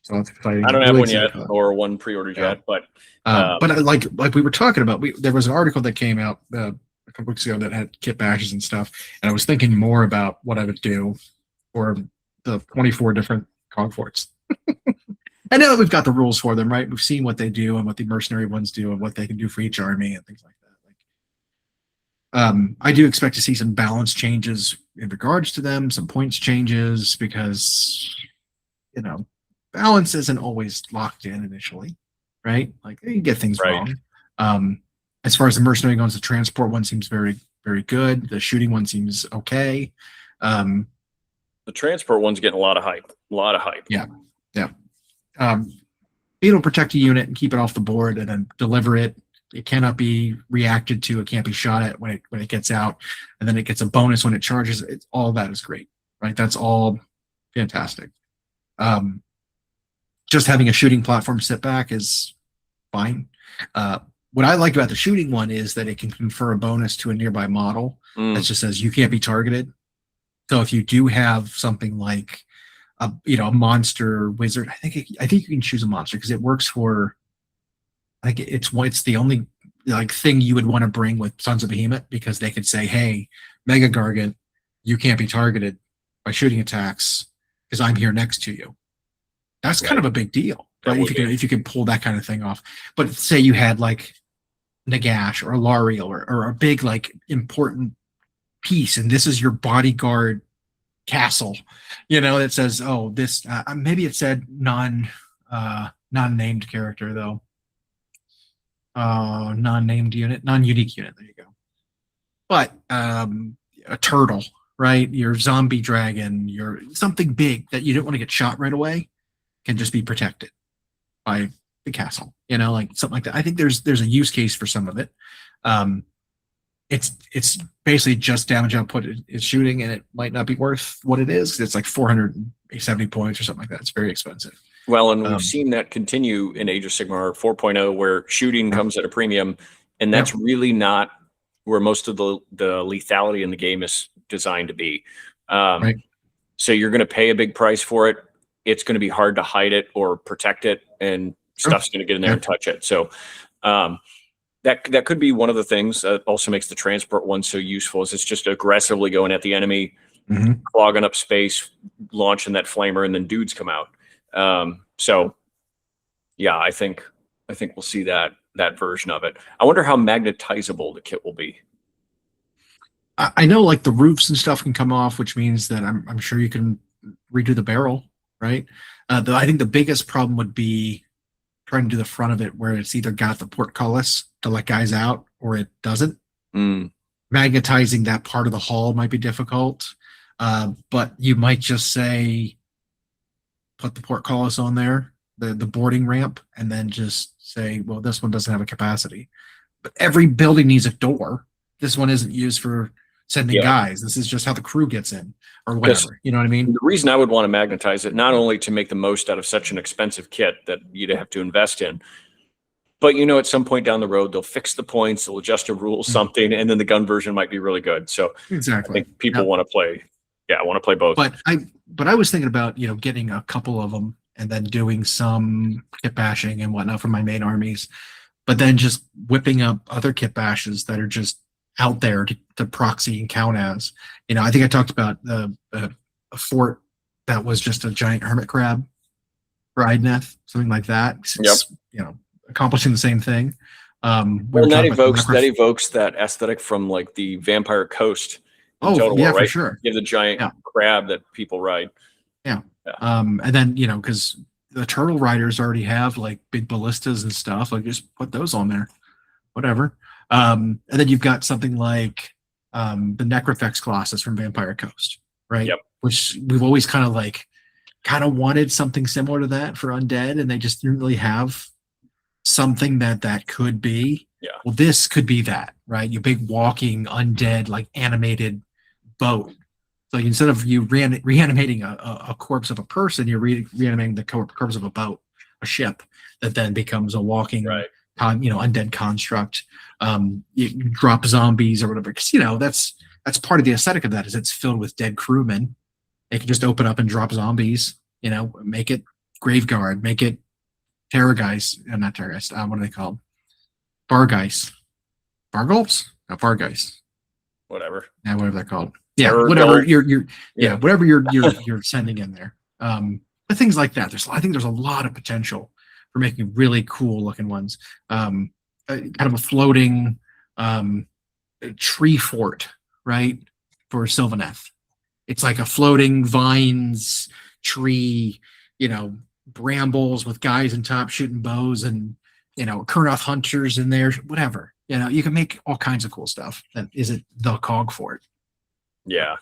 [SPEAKER 1] So that's exciting.
[SPEAKER 2] I don't have one yet, or one pre-ordered yet, but
[SPEAKER 1] like we were talking about, there was an article that came out a couple weeks ago that had kit bashes and stuff, and I was thinking more about what I would do for the 24 different Cogforts. I know that we've got the rules for them, right? We've seen what they do and what the mercenary ones do and what they can do for each army and things like that. I do expect to see some balance changes in regards to them, some points changes, because balance isn't always locked in initially, right? Like, you get things wrong. As far as the mercenary goes, the transport one seems very, very good. The shooting one seems okay.
[SPEAKER 2] The transport one's getting a lot of hype.
[SPEAKER 1] Yeah. Be able to protect a unit and keep it off the board and then deliver it. It cannot be reacted to. It can't be shot at when it gets out, and then it gets a bonus when it charges. All that is great, right? That's all fantastic. Just having a shooting platform sit back is fine. what I like about the shooting one is that it can confer a bonus to a nearby model that just says you can't be targeted. So if you do have something like a monster wizard, I think you can choose a monster because it works for. I think it's the only like thing you would want to bring with Sons of Behemoth because they could say, hey, Mega Gargant, you can't be targeted by shooting attacks because I'm here next to you. That's kind of a big deal, right? If you can pull that kind of thing off. But say you had like Nagash or Lariel or a big like important piece, and this is your bodyguard castle, that says, oh, this maybe it said non-named character though. Non-named unit, non-unique unit. There you go. But a turtle, right? Your zombie dragon, your something big that you don't want to get shot right away can just be protected by the castle. Like something like that. I think there's a use case for some of it. It's basically just damage output is shooting, and it might not be worth what it is. It's like 470 points or something like that. It's very expensive.
[SPEAKER 2] Well, and we've seen that continue in Age of Sigmar 4.0, where shooting comes at a premium, and that's really not where most of the lethality in the game is designed to be.
[SPEAKER 1] Right.
[SPEAKER 2] So you're going to pay a big price for it. It's going to be hard to hide it or protect it, and stuff's going to get in there and touch it. So that could be one of the things that also makes the transport one so useful. Is it's just aggressively going at the enemy, clogging up space, launching that flamer, and then dudes come out. So yeah, I think we'll see that version of it. I wonder how magnetizable the kit will be.
[SPEAKER 1] I know like the roofs and stuff can come off, which means that I'm sure you can redo the barrel, right? I think the biggest problem would be trying to do the front of it where it's either got the portcullis to let guys out or it doesn't. Magnetizing that part of the hull might be difficult, but you might just say put the portcullis on there, the boarding ramp, and then just say, well, this one doesn't have a capacity. But every building needs a door. This one isn't used for sending guys. This is just how the crew gets in or whatever. You know what I mean?
[SPEAKER 2] The reason I would want to magnetize it, not only to make the most out of such an expensive kit that you'd have to invest in, but at some point down the road, they'll fix the points, they'll adjust a rule, something, and then the gun version might be really good. So
[SPEAKER 1] exactly,
[SPEAKER 2] I think people want to play. Yeah, I want to play both.
[SPEAKER 1] But I was thinking about getting a couple of them and then doing some kit bashing and whatnot for my main armies, but then just whipping up other kit bashes that are just out there to proxy and count as. I think I talked about a fort that was just a giant hermit crab for Idneth, something like that. It's, accomplishing the same thing.
[SPEAKER 2] That evokes that aesthetic from like the Vampire Coast.
[SPEAKER 1] Total War, right? For sure.
[SPEAKER 2] You have the giant crab that people ride.
[SPEAKER 1] Yeah. And then, because the turtle riders already have like big ballistas and stuff, like just put those on there, whatever. And then you've got something like the Necrofex Colossus from Vampire Coast, right?
[SPEAKER 2] Yep.
[SPEAKER 1] Which we've always kind of wanted something similar to that for undead, and they just didn't really have something that could be.
[SPEAKER 2] Yeah. Well,
[SPEAKER 1] this could be that, right? You big walking undead, like animated boat. So instead of you reanimating a corpse of a person, you're reanimating the corpse of a boat, a ship that then becomes a walking, undead construct. You drop zombies or whatever, because that's part of the aesthetic of that is it's filled with dead crewmen. They can just open up and drop zombies. Make it Graveguard, make it Terrorgeist, not Terrorgeist. What are they called? Bargeist. Bargulps? No, Bargeist.
[SPEAKER 2] Whatever.
[SPEAKER 1] Yeah, whatever they're called. Yeah, whatever whatever you're sending in there. But things like that. I think there's a lot of potential for making really cool looking ones. Kind of a floating tree fort, right? For Sylvaneth. It's like a floating vines, tree, brambles with guys in top shooting bows and Kurnoth hunters in there, whatever. You can make all kinds of cool stuff. That isn't the Cogfort.
[SPEAKER 2] Yeah.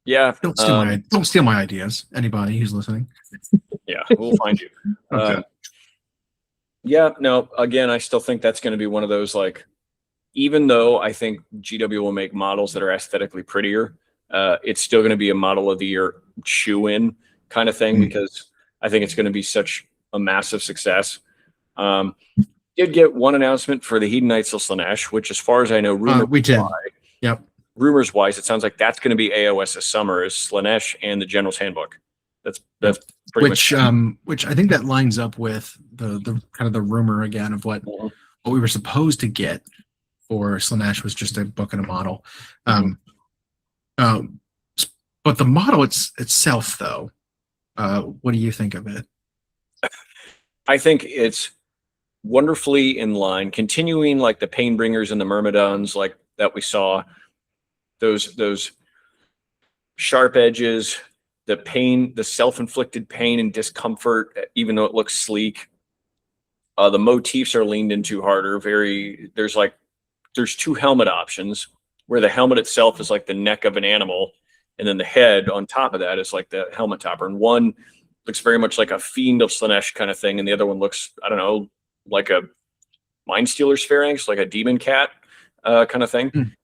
[SPEAKER 1] Don't steal my ideas. Anybody who's listening.
[SPEAKER 2] Yeah, we'll find you.
[SPEAKER 1] Okay.
[SPEAKER 2] Again, I still think that's going to be one of those, like, even though I think GW will make models that are aesthetically prettier, it's still going to be a model of the year chew-in kind of thing, because I think it's going to be such a massive success. did get one announcement for the Hedonites of Slaanesh, which, as far as I know,
[SPEAKER 1] We did. Yep.
[SPEAKER 2] rumors wise, it sounds like that's going to be AOS this summer, is Slaanesh and the General's Handbook. That's pretty
[SPEAKER 1] which I think that lines up with the kind of the rumor again of what we were supposed to get for Slaanesh was just a book and a model. But the model itself, though, what do you think of it?
[SPEAKER 2] I think it's wonderfully in line, continuing like the Painbringers and the Myrmidons, like that we saw. Those sharp edges, the pain, the self-inflicted pain and discomfort, even though it looks sleek. The motifs are leaned into harder. There's two helmet options where the helmet itself is like the neck of an animal, and then the head on top of that is like the helmet topper. And one looks very much like a Fiend of Slaanesh kind of thing, and the other one looks, I don't know, like a Mind Stealer's Phalanx, like a demon cat kind of thing.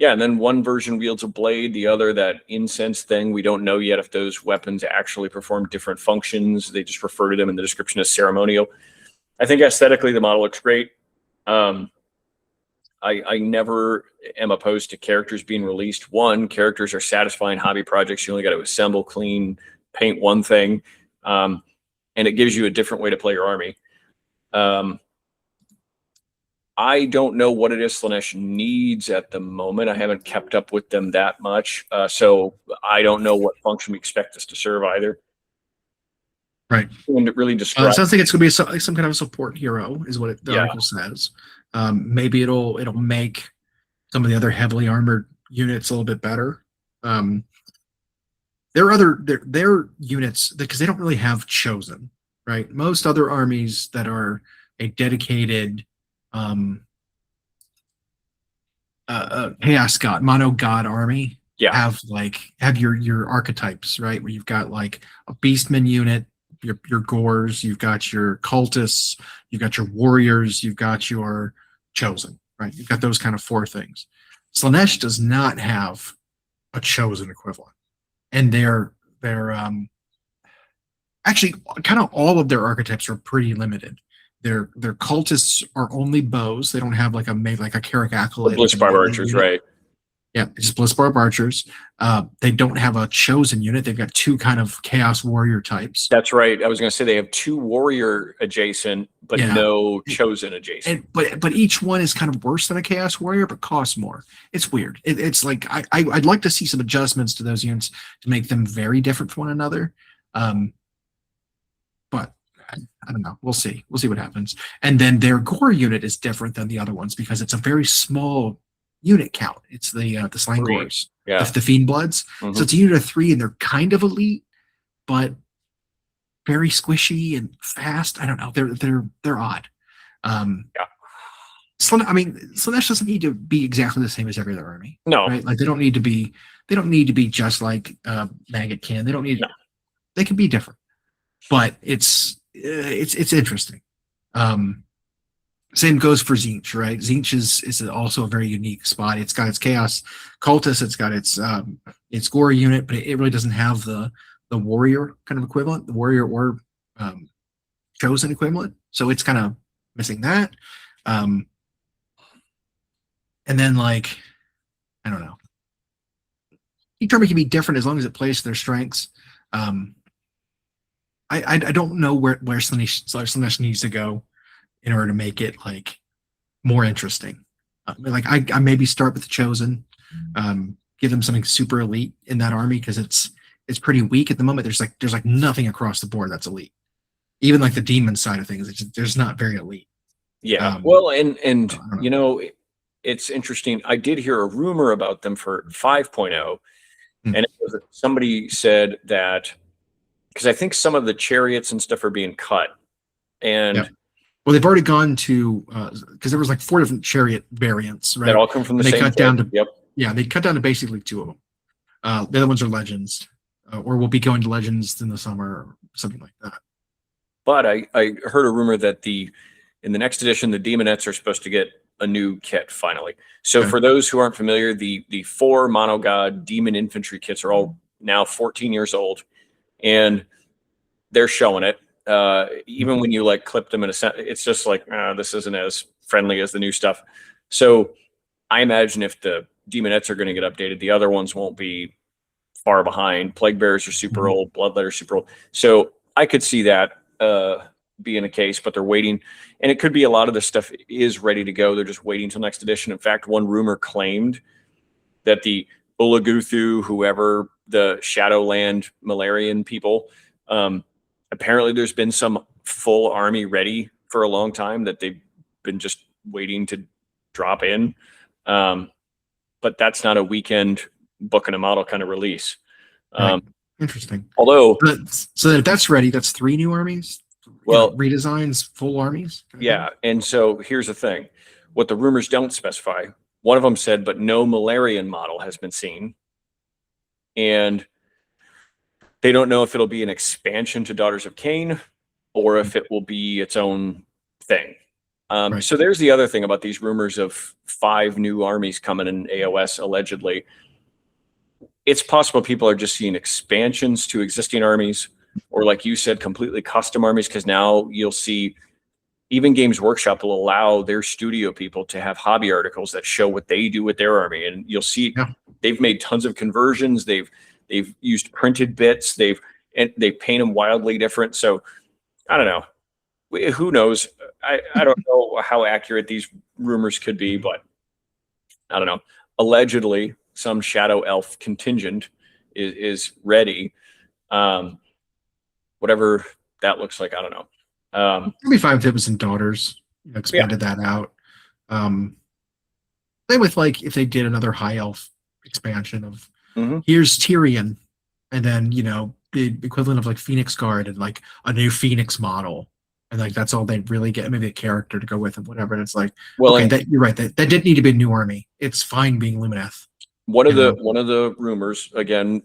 [SPEAKER 2] Yeah, and then one version wields a blade, the other that incense thing. We don't know yet if those weapons actually perform different functions. They just refer to them in the description as ceremonial. I think aesthetically the model looks great. I never am opposed to characters being released. One, characters are satisfying hobby projects. You only got to assemble, clean, paint one thing, and it gives you a different way to play your army. I don't know what it is Slaanesh needs at the moment. I haven't kept up with them that much, so I don't know what function we expect this to serve either.
[SPEAKER 1] Right.
[SPEAKER 2] And it really describes.
[SPEAKER 1] It sounds like it's going to be some kind of a support hero, is what the article says. Maybe it'll make some of the other heavily armored units a little bit better. There are their units, because they don't really have chosen, right? Most other armies that are a dedicated chaos god, mono god army have your archetypes, right? Where you've got like a beastman unit, your gores, you've got your cultists, you've got your warriors, you've got your chosen, right? You've got those kind of four things. Slaanesh does not have a chosen equivalent, and they're actually kind of all of their archetypes are pretty limited. Their cultists are only bows. They don't have like a Carrick Acolyte.
[SPEAKER 2] Blitzbarb archers, right?
[SPEAKER 1] Yeah, just Blitzbarb archers. They don't have a chosen unit. They've got two kind of chaos warrior types.
[SPEAKER 2] That's right. I was going to say they have two warrior adjacent, but no chosen adjacent.
[SPEAKER 1] But each one is kind of worse than a chaos warrior, but costs more. It's weird. It's like I'd like to see some adjustments to those units to make them very different from one another. But I don't know. We'll see. We'll see what happens. And then their gore unit is different than the other ones because it's a very small unit count. It's the Slang Gores, the Fiend Bloods. So it's a unit of 3, and they're kind of elite, but very squishy and fast. I don't know. They're odd. Slaanesh doesn't need to be exactly the same as every other army.
[SPEAKER 2] No,
[SPEAKER 1] right? Like they don't need to be just like Maggot Can. They don't need. No. They can be different, but it's interesting. Same goes for Tzeentch, right? Tzeentch is also a very unique spot. It's got its Chaos Cultist, it's got its Gore unit, but it really doesn't have the warrior kind of equivalent, the warrior or chosen equivalent. So it's kind of missing that. And then like, I don't know. Each army can be different as long as it plays to their strengths. I don't know where Slaanesh needs to go in order to make it like more interesting. I maybe start with the chosen, give them something super elite in that army because it's pretty weak at the moment. There's like nothing across the board that's elite. Even like the demon side of things, there's not very elite.
[SPEAKER 2] Yeah. Well, and you know, it's interesting. I did hear a rumor about them for 5.0, and it was somebody said that because I think some of the chariots and stuff are being cut, and
[SPEAKER 1] well, they've already gone to because there was like 4 different chariot variants, right?
[SPEAKER 2] That all come from the same.
[SPEAKER 1] They cut down to they cut down to basically 2 of them. The other ones are legends, or will be going to legends in the summer, or something like that.
[SPEAKER 2] But I heard a rumor that in the next edition, the Demonettes are supposed to get a new kit finally. So for those who aren't familiar, the 4 Mono God Demon Infantry kits are all now 14 years old, and they're showing it. even when you like clip them in a sense, it's just like, this isn't as friendly as the new stuff. So I imagine if the demonettes are going to get updated, the other ones won't be far behind. Plague bearers are super old, bloodletters super old. So I could see that being a case, but they're waiting. And it could be a lot of this stuff is ready to go. They're just waiting until next edition. In fact, one rumor claimed that the Ulaguthu, whoever the Shadowland Malarian people, apparently there's been some full army ready for a long time that they've been just waiting to drop in. But that's not a weekend book and a model kind of release.
[SPEAKER 1] Right. Interesting.
[SPEAKER 2] Although,
[SPEAKER 1] so if that's ready, that's 3 new armies.
[SPEAKER 2] Well,
[SPEAKER 1] redesigns, full armies.
[SPEAKER 2] Yeah, and so here's the thing: what the rumors don't specify. One of them said, but no Malarian model has been seen, and they don't know if it'll be an expansion to Daughters of Cain or if it will be its own thing.
[SPEAKER 1] Right.
[SPEAKER 2] So there's the other thing about these rumors of 5 new armies coming in AOS allegedly. It's possible people are just seeing expansions to existing armies, or like you said, completely custom armies, because now you'll see even Games Workshop will allow their studio people to have hobby articles that show what they do with their army. And you'll see they've made tons of conversions. They've used printed bits. They paint them wildly different. So I don't know. Who knows? I don't know how accurate these rumors could be, but I don't know. Allegedly, some Shadow Elf contingent is ready. Whatever that looks like, I don't know.
[SPEAKER 1] Maybe 5 Tips and Daughters expanded that out. Same with like if they did another High Elf expansion of here's Tyrion, and then the equivalent of like Phoenix Guard and like a new Phoenix model, and like that's all they really get, maybe a character to go with and whatever. And it's like, well, okay, you're right. That didn't need to be a new army. It's fine being Lumineth.
[SPEAKER 2] One of the rumors, again,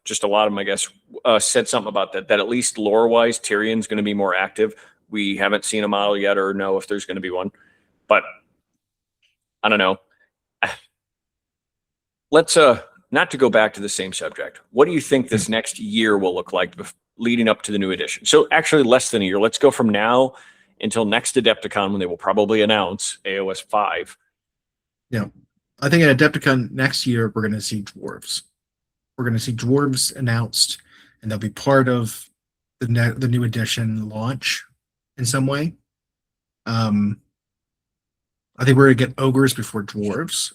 [SPEAKER 2] just a lot of them, I guess, said something about that at least lore-wise, Tyrion's going to be more active. We haven't seen a model yet or know if there's going to be one, but I don't know. Let's not to go back to the same subject. What do you think this next year will look like leading up to the new edition? So actually less than a year. Let's go from now until next Adepticon, when they will probably announce AOS 5.
[SPEAKER 1] Yeah. I think at Adepticon next year, we're going to see dwarves. We're going to see dwarves announced, and they'll be part of the new edition launch in some way. I think we're going to get ogres before dwarves.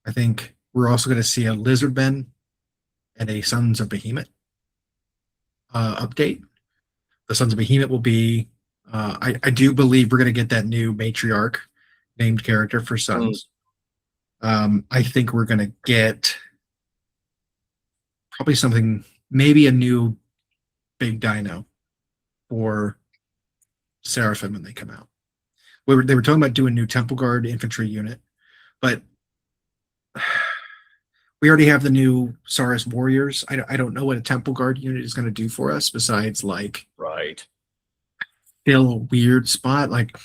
[SPEAKER 1] I think we're also going to see a lizardmen and a Sons of Behemoth update. The Sons of Behemoth will be, I do believe we're going to get that new matriarch named character for Sons. I think we're going to get probably something, maybe a new big dino for Seraphim when they come out. They were talking about doing a new Temple Guard infantry unit, but we already have the new Saurus Warriors. I don't know what a Temple Guard unit is going to do for us besides like fill a weird spot. Like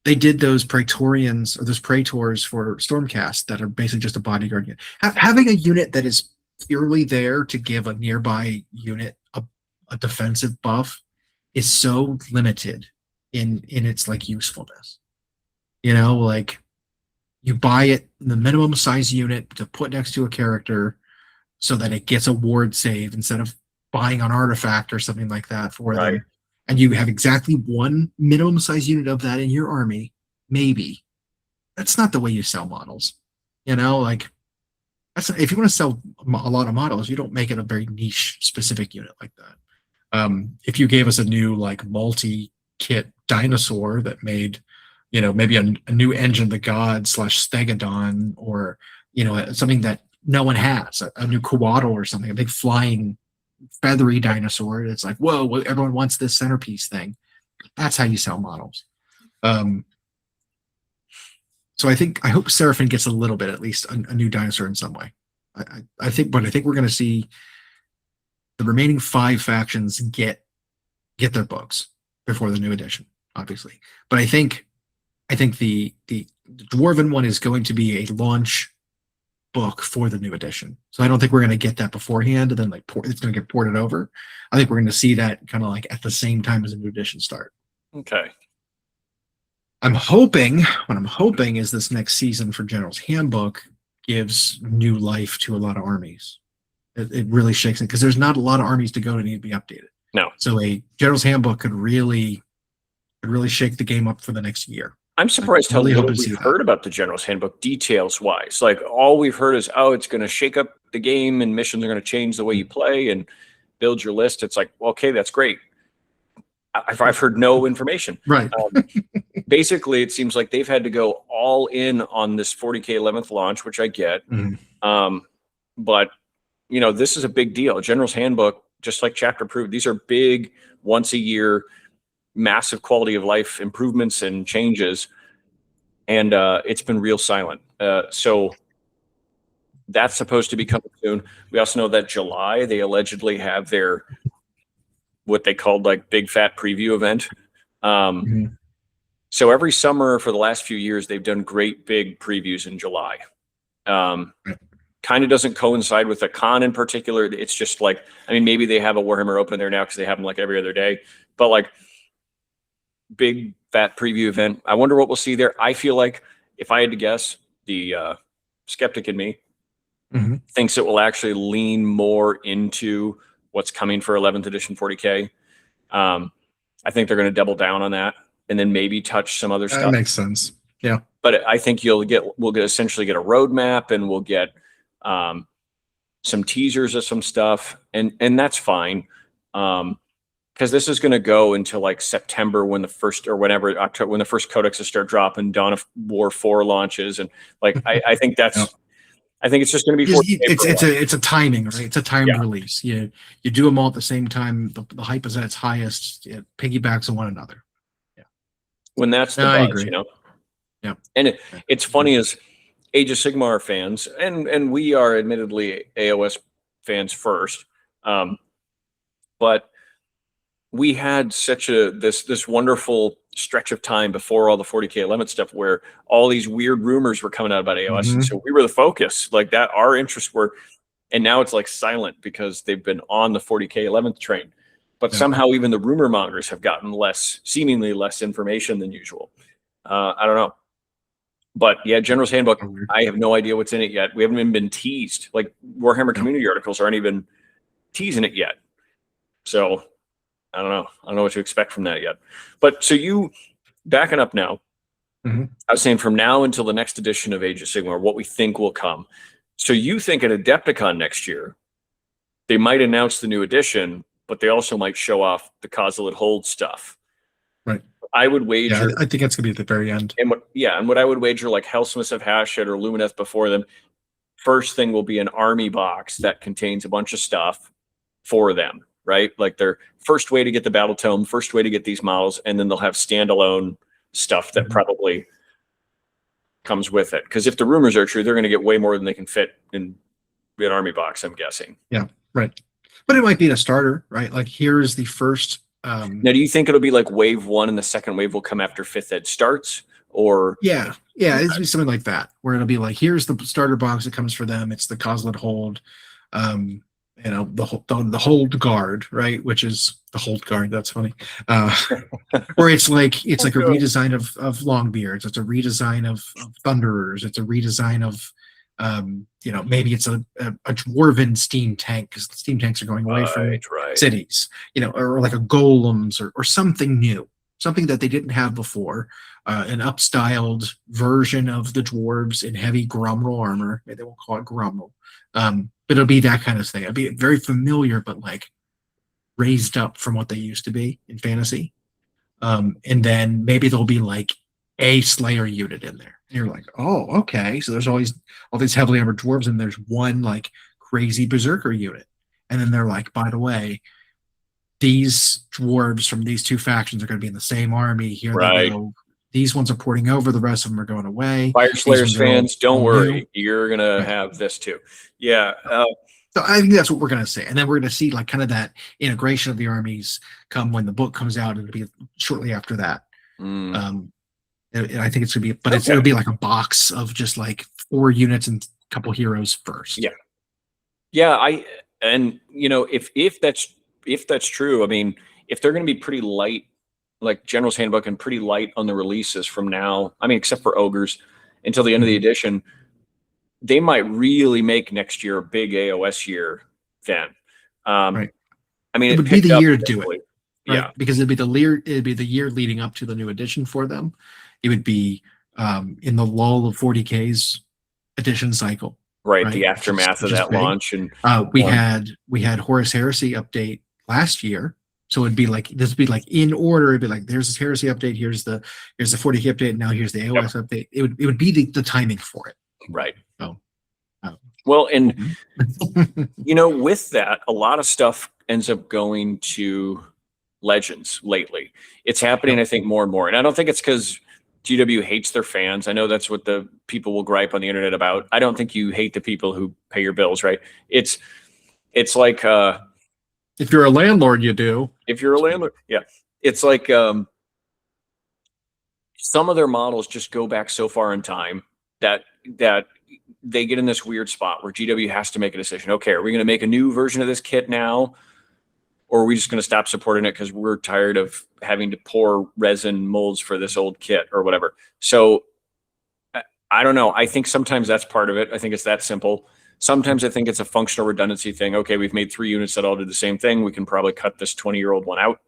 [SPEAKER 1] they did those Praetorians or those Praetors for Stormcast that are basically just a bodyguard unit. Having a unit that is purely there to give a nearby unit a defensive buff is so limited in its like usefulness. Like you buy it in the minimum size unit to put next to a character so that it gets a ward save instead of buying an artifact or something like that for them. And you have exactly one minimum size unit of that in your army, maybe. That's not the way you sell models. Like if you want to sell a lot of models, you don't make it a very niche specific unit like that. If you gave us a new like multi-kit dinosaur that made, maybe a new Engine of the Gods / Stegodon, or something that no one has, a new Coatl or something, a big flying feathery dinosaur. It's like, whoa, everyone wants this centerpiece thing. That's how you sell models. So I hope Seraphim gets a little bit, at least a new dinosaur in some way. I think we're going to see the remaining 5 factions get their books before the new edition, obviously. But I think the Dwarven one is going to be a launch book for the new edition. So I don't think we're going to get that beforehand and then like it's going to get ported over. I think we're going to see that kind of like at the same time as the new edition start.
[SPEAKER 2] Okay.
[SPEAKER 1] What I'm hoping is this next season for General's Handbook gives new life to a lot of armies. It really shakes it because there's not a lot of armies to go to need to be updated.
[SPEAKER 2] No.
[SPEAKER 1] So a General's Handbook could really shake the game up for the next year.
[SPEAKER 2] I'm surprised how little we've heard about the General's Handbook details wise. Like all we've heard is, oh, it's going to shake up the game and missions are going to change the way you play and build your list. It's like, well, okay, that's great. I've heard no information.
[SPEAKER 1] Right.
[SPEAKER 2] Basically, it seems like they've had to go all in on this 40K 11th launch, which I get. But, you know, this is a big deal. General's Handbook, just like Chapter Approved, these are big, once a year, massive quality of life improvements and changes. And it's been real silent. So that's supposed to be coming soon. We also know that July, they allegedly have their what they called like big fat preview event. So every summer for the last few years, they've done great big previews in July. Kind of doesn't coincide with a con in particular. It's just like, I mean, maybe they have a Warhammer open there now because they have them like every other day, but like big fat preview event. I wonder what we'll see there. I feel like if I had to guess, the skeptic in me thinks it will actually lean more into what's coming for 11th edition 40K. I think they're going to double down on that and then maybe touch some other stuff.
[SPEAKER 1] That makes sense. Yeah.
[SPEAKER 2] But I think we'll essentially get a roadmap and we'll get some teasers of some stuff. And that's fine. Because this is going to go until like September when the first or whenever October, when the first codexes start dropping, Dawn of War 4 launches. And like, I think that's, I think it's just going to be.
[SPEAKER 1] It's a timing, right? It's a timed release. You do them all at the same time. The hype is at its highest. It piggybacks on one another. Yeah.
[SPEAKER 2] When that's the buzz, you know.
[SPEAKER 1] Yeah.
[SPEAKER 2] And it's funny as Age of Sigmar fans, and we are admittedly AOS fans first, but we had such this wonderful stretch of time before all the 40K 11th stuff where all these weird rumors were coming out about AOS. And so we were the focus, like that, our interests were, and now it's like silent because they've been on the 40K 11th train. But somehow even the rumor mongers have gotten seemingly less information than usual. I don't know. But yeah, General's Handbook, I have no idea what's in it yet. We haven't even been teased. Like Warhammer community articles aren't even teasing it yet. So I don't know. I don't know what to expect from that yet. But so you backing up now, I was saying from now until the next edition of Age of Sigmar, what we think will come. So you think at Adepticon next year, they might announce the new edition, but they also might show off the Coslet Hold stuff.
[SPEAKER 1] Right.
[SPEAKER 2] I would wager.
[SPEAKER 1] Yeah, I think it's going to be at the very end.
[SPEAKER 2] And what I would wager, like Hellsmiths of Hashut or Lumineth before them, first thing will be an army box that contains a bunch of stuff for them, right? Like their first way to get the battle tome, first way to get these models, and then they'll have standalone stuff that probably comes with it. Because if the rumors are true, they're going to get way more than they can fit in an army box, I'm guessing.
[SPEAKER 1] Yeah, right. But it might be a starter, right? Like here's the first.
[SPEAKER 2] Now, do you think it'll be like wave 1 and the second wave will come after 5th ed starts? Or
[SPEAKER 1] yeah, it'll be something like that, where it'll be like, here's the starter box that comes for them. It's the Coslet Hold, the Hold Guard, right? Which is the Hold Guard. That's funny. Where it's like a redesign of Longbeards. It's a redesign of Thunderers. It's a redesign of maybe it's a dwarven steam tank because steam tanks are going away from cities, or like a golems or something new, something that they didn't have before, an upstyled version of the dwarves in heavy Gromrel armor. Maybe they won't call it Gromrel, but it'll be that kind of thing. It'll be very familiar, but like raised up from what they used to be in fantasy. And then maybe there'll be like a Slayer unit in there. And you're like, oh, okay. So there's always all these heavily armored dwarves, and there's one like crazy berserker unit. And then they're like, by the way, these dwarves from these two factions are going to be in the same army. Here they go. These ones are porting over. The rest of them are going away.
[SPEAKER 2] Fire Slayers fans, don't worry. You're going to have this too. Yeah.
[SPEAKER 1] So I think that's what we're going to see. And then we're going to see like kind of that integration of the armies come when the book comes out. It'll be shortly after that. I think it's going to be, but it'll be like a box of just like 4 units and couple heroes first.
[SPEAKER 2] Yeah. Yeah, and if that's true, I mean, if they're going to be pretty light, like General's Handbook, and pretty light on the releases from now, I mean, except for ogres until the end of the edition, they might really make next year a big AOS year then.
[SPEAKER 1] Right.
[SPEAKER 2] I mean,
[SPEAKER 1] It would be the year to do it,
[SPEAKER 2] right?
[SPEAKER 1] right? Because it'd be the year leading up to the new edition for them. It would be in the lull of 40K's edition cycle.
[SPEAKER 2] Right. The aftermath of that launch. And
[SPEAKER 1] we had Horus Heresy update last year. So it'd be like, this would be like in order. It'd be like, there's this Heresy update. Here's the 40K update. Now here's the AOS update. It would be the timing for it.
[SPEAKER 2] Right.
[SPEAKER 1] So,
[SPEAKER 2] well, and with that, a lot of stuff ends up going to Legends lately. It's happening, I think, more and more. And I don't think it's because GW hates their fans. I know that's what the people will gripe on the internet about. I don't think you hate the people who pay your bills, right? It's like
[SPEAKER 1] if you're a landlord, you do.
[SPEAKER 2] If you're a landlord, yeah. It's like some of their models just go back so far in time that they get in this weird spot where GW has to make a decision. Okay, are we going to make a new version of this kit now? Or are we just going to stop supporting it because we're tired of having to pour resin molds for this old kit or whatever? So I don't know. I think sometimes that's part of it. I think it's that simple. Sometimes I think it's a functional redundancy thing. Okay, we've made 3 units that all do the same thing. We can probably cut this 20-year-old one out.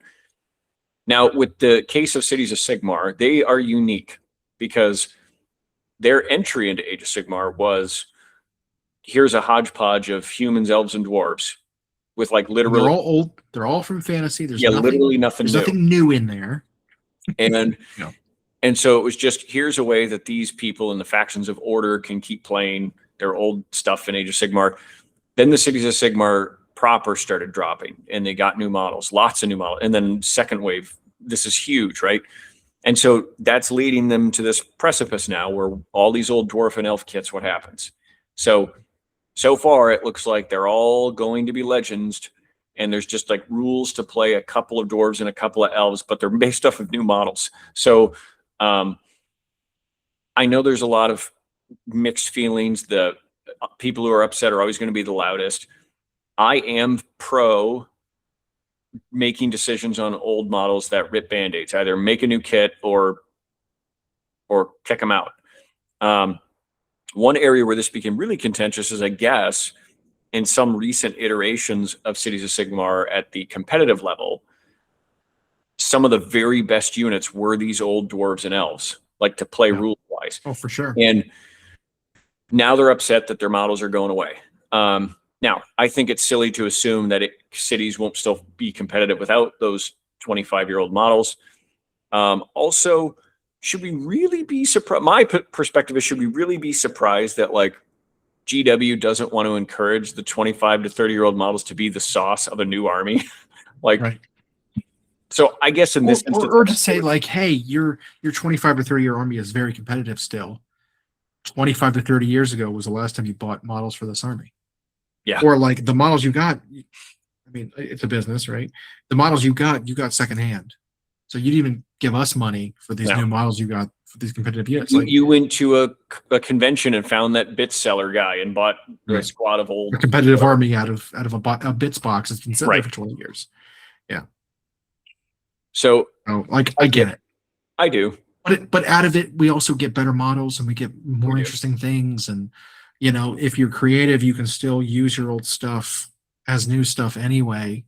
[SPEAKER 2] Now, with the case of Cities of Sigmar, they are unique because their entry into Age of Sigmar was, here's a hodgepodge of humans, elves, and dwarves. With like literally,
[SPEAKER 1] they're all old. They're all from fantasy. There's
[SPEAKER 2] literally nothing.
[SPEAKER 1] There's nothing new in there.
[SPEAKER 2] And and so it was just, here's a way that these people in the factions of Order can keep playing their old stuff in Age of Sigmar. Then the Cities of Sigmar proper started dropping, and they got new models, lots of new models. And then second wave, this is huge, right? And so that's leading them to this precipice now, where all these old dwarf and elf kits, what happens? So far, it looks like they're all going to be Legends, and there's just like rules to play a couple of dwarves and a couple of elves, but they're based off of new models. So I know there's a lot of mixed feelings. The people who are upset are always going to be the loudest. I am pro making decisions on old models that rip band-aids, either make a new kit or kick them out. One area where this became really contentious is, I guess, in some recent iterations of Cities of Sigmar at the competitive level, some of the very best units were these old dwarves and elves, like to play rule-wise.
[SPEAKER 1] Oh, for sure.
[SPEAKER 2] And now they're upset that their models are going away. Now, I think it's silly to assume that cities won't still be competitive without those 25-year-old models. Also, should we really be surprised? My perspective is, should we really be surprised that like GW doesn't want to encourage the 25 to 30-year-old models to be the sauce of a new army? Like, right. So I guess in this instance,
[SPEAKER 1] or to say like, hey, your 25 to 30-year army is very competitive still. 25 to 30 years ago was the last time you bought models for this army.
[SPEAKER 2] Yeah.
[SPEAKER 1] Or like the models you got, I mean, it's a business, right? The models you got secondhand. So you didn't even give us money for these new models you got for these competitive units.
[SPEAKER 2] You went to a convention and found that bit seller guy and bought a squad of old
[SPEAKER 1] competitive army out of a bits box that's been sitting there for 20 years. Yeah.
[SPEAKER 2] So
[SPEAKER 1] I get it.
[SPEAKER 2] I do.
[SPEAKER 1] But out of it, we also get better models and we get more interesting things. And, if you're creative, you can still use your old stuff as new stuff anyway.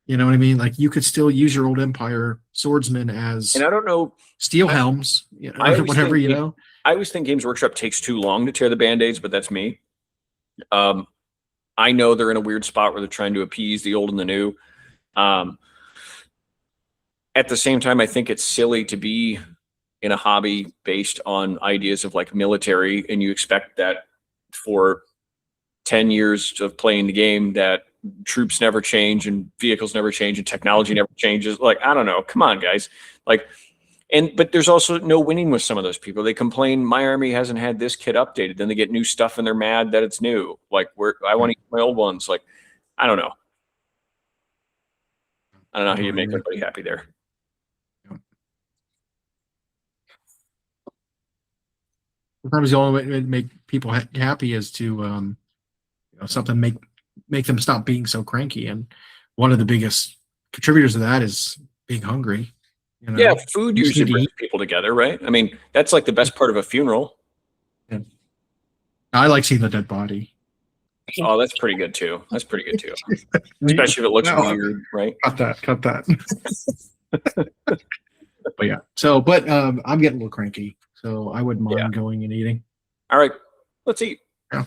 [SPEAKER 1] You know what I mean? Like you could still use your old Empire swordsman as,
[SPEAKER 2] and I don't know,
[SPEAKER 1] steel helms, whatever,
[SPEAKER 2] I always think Games Workshop takes too long to tear the band-aids, but that's me. I know they're in a weird spot where they're trying to appease the old and the new. At the same time, I think it's silly to be in a hobby based on ideas of like military, and you expect that for 10 years of playing the game that troops never change and vehicles never change and technology never changes. Like, I don't know. Come on, guys. Like, but there's also no winning with some of those people. They complain, my army hasn't had this kit updated. Then they get new stuff and they're mad that it's new. Like, I want to use my old ones. Like, I don't know. I don't know how you make everybody happy there.
[SPEAKER 1] Sometimes the only way to make people happy is to, something make them stop being so cranky. And one of the biggest contributors to that is being hungry.
[SPEAKER 2] Yeah, food
[SPEAKER 1] You just
[SPEAKER 2] usually
[SPEAKER 1] need to
[SPEAKER 2] brings
[SPEAKER 1] eat.
[SPEAKER 2] people together, right? I mean, that's like the best part of a funeral.
[SPEAKER 1] I like seeing the dead body.
[SPEAKER 2] Oh, that's pretty good too. That's pretty good too. Especially if it looks
[SPEAKER 1] No,
[SPEAKER 2] weird, right?
[SPEAKER 1] cut that. But yeah. So, but I'm getting a little cranky, so I wouldn't
[SPEAKER 2] Yeah.
[SPEAKER 1] mind going and eating.
[SPEAKER 2] All right, let's eat.
[SPEAKER 1] Yeah.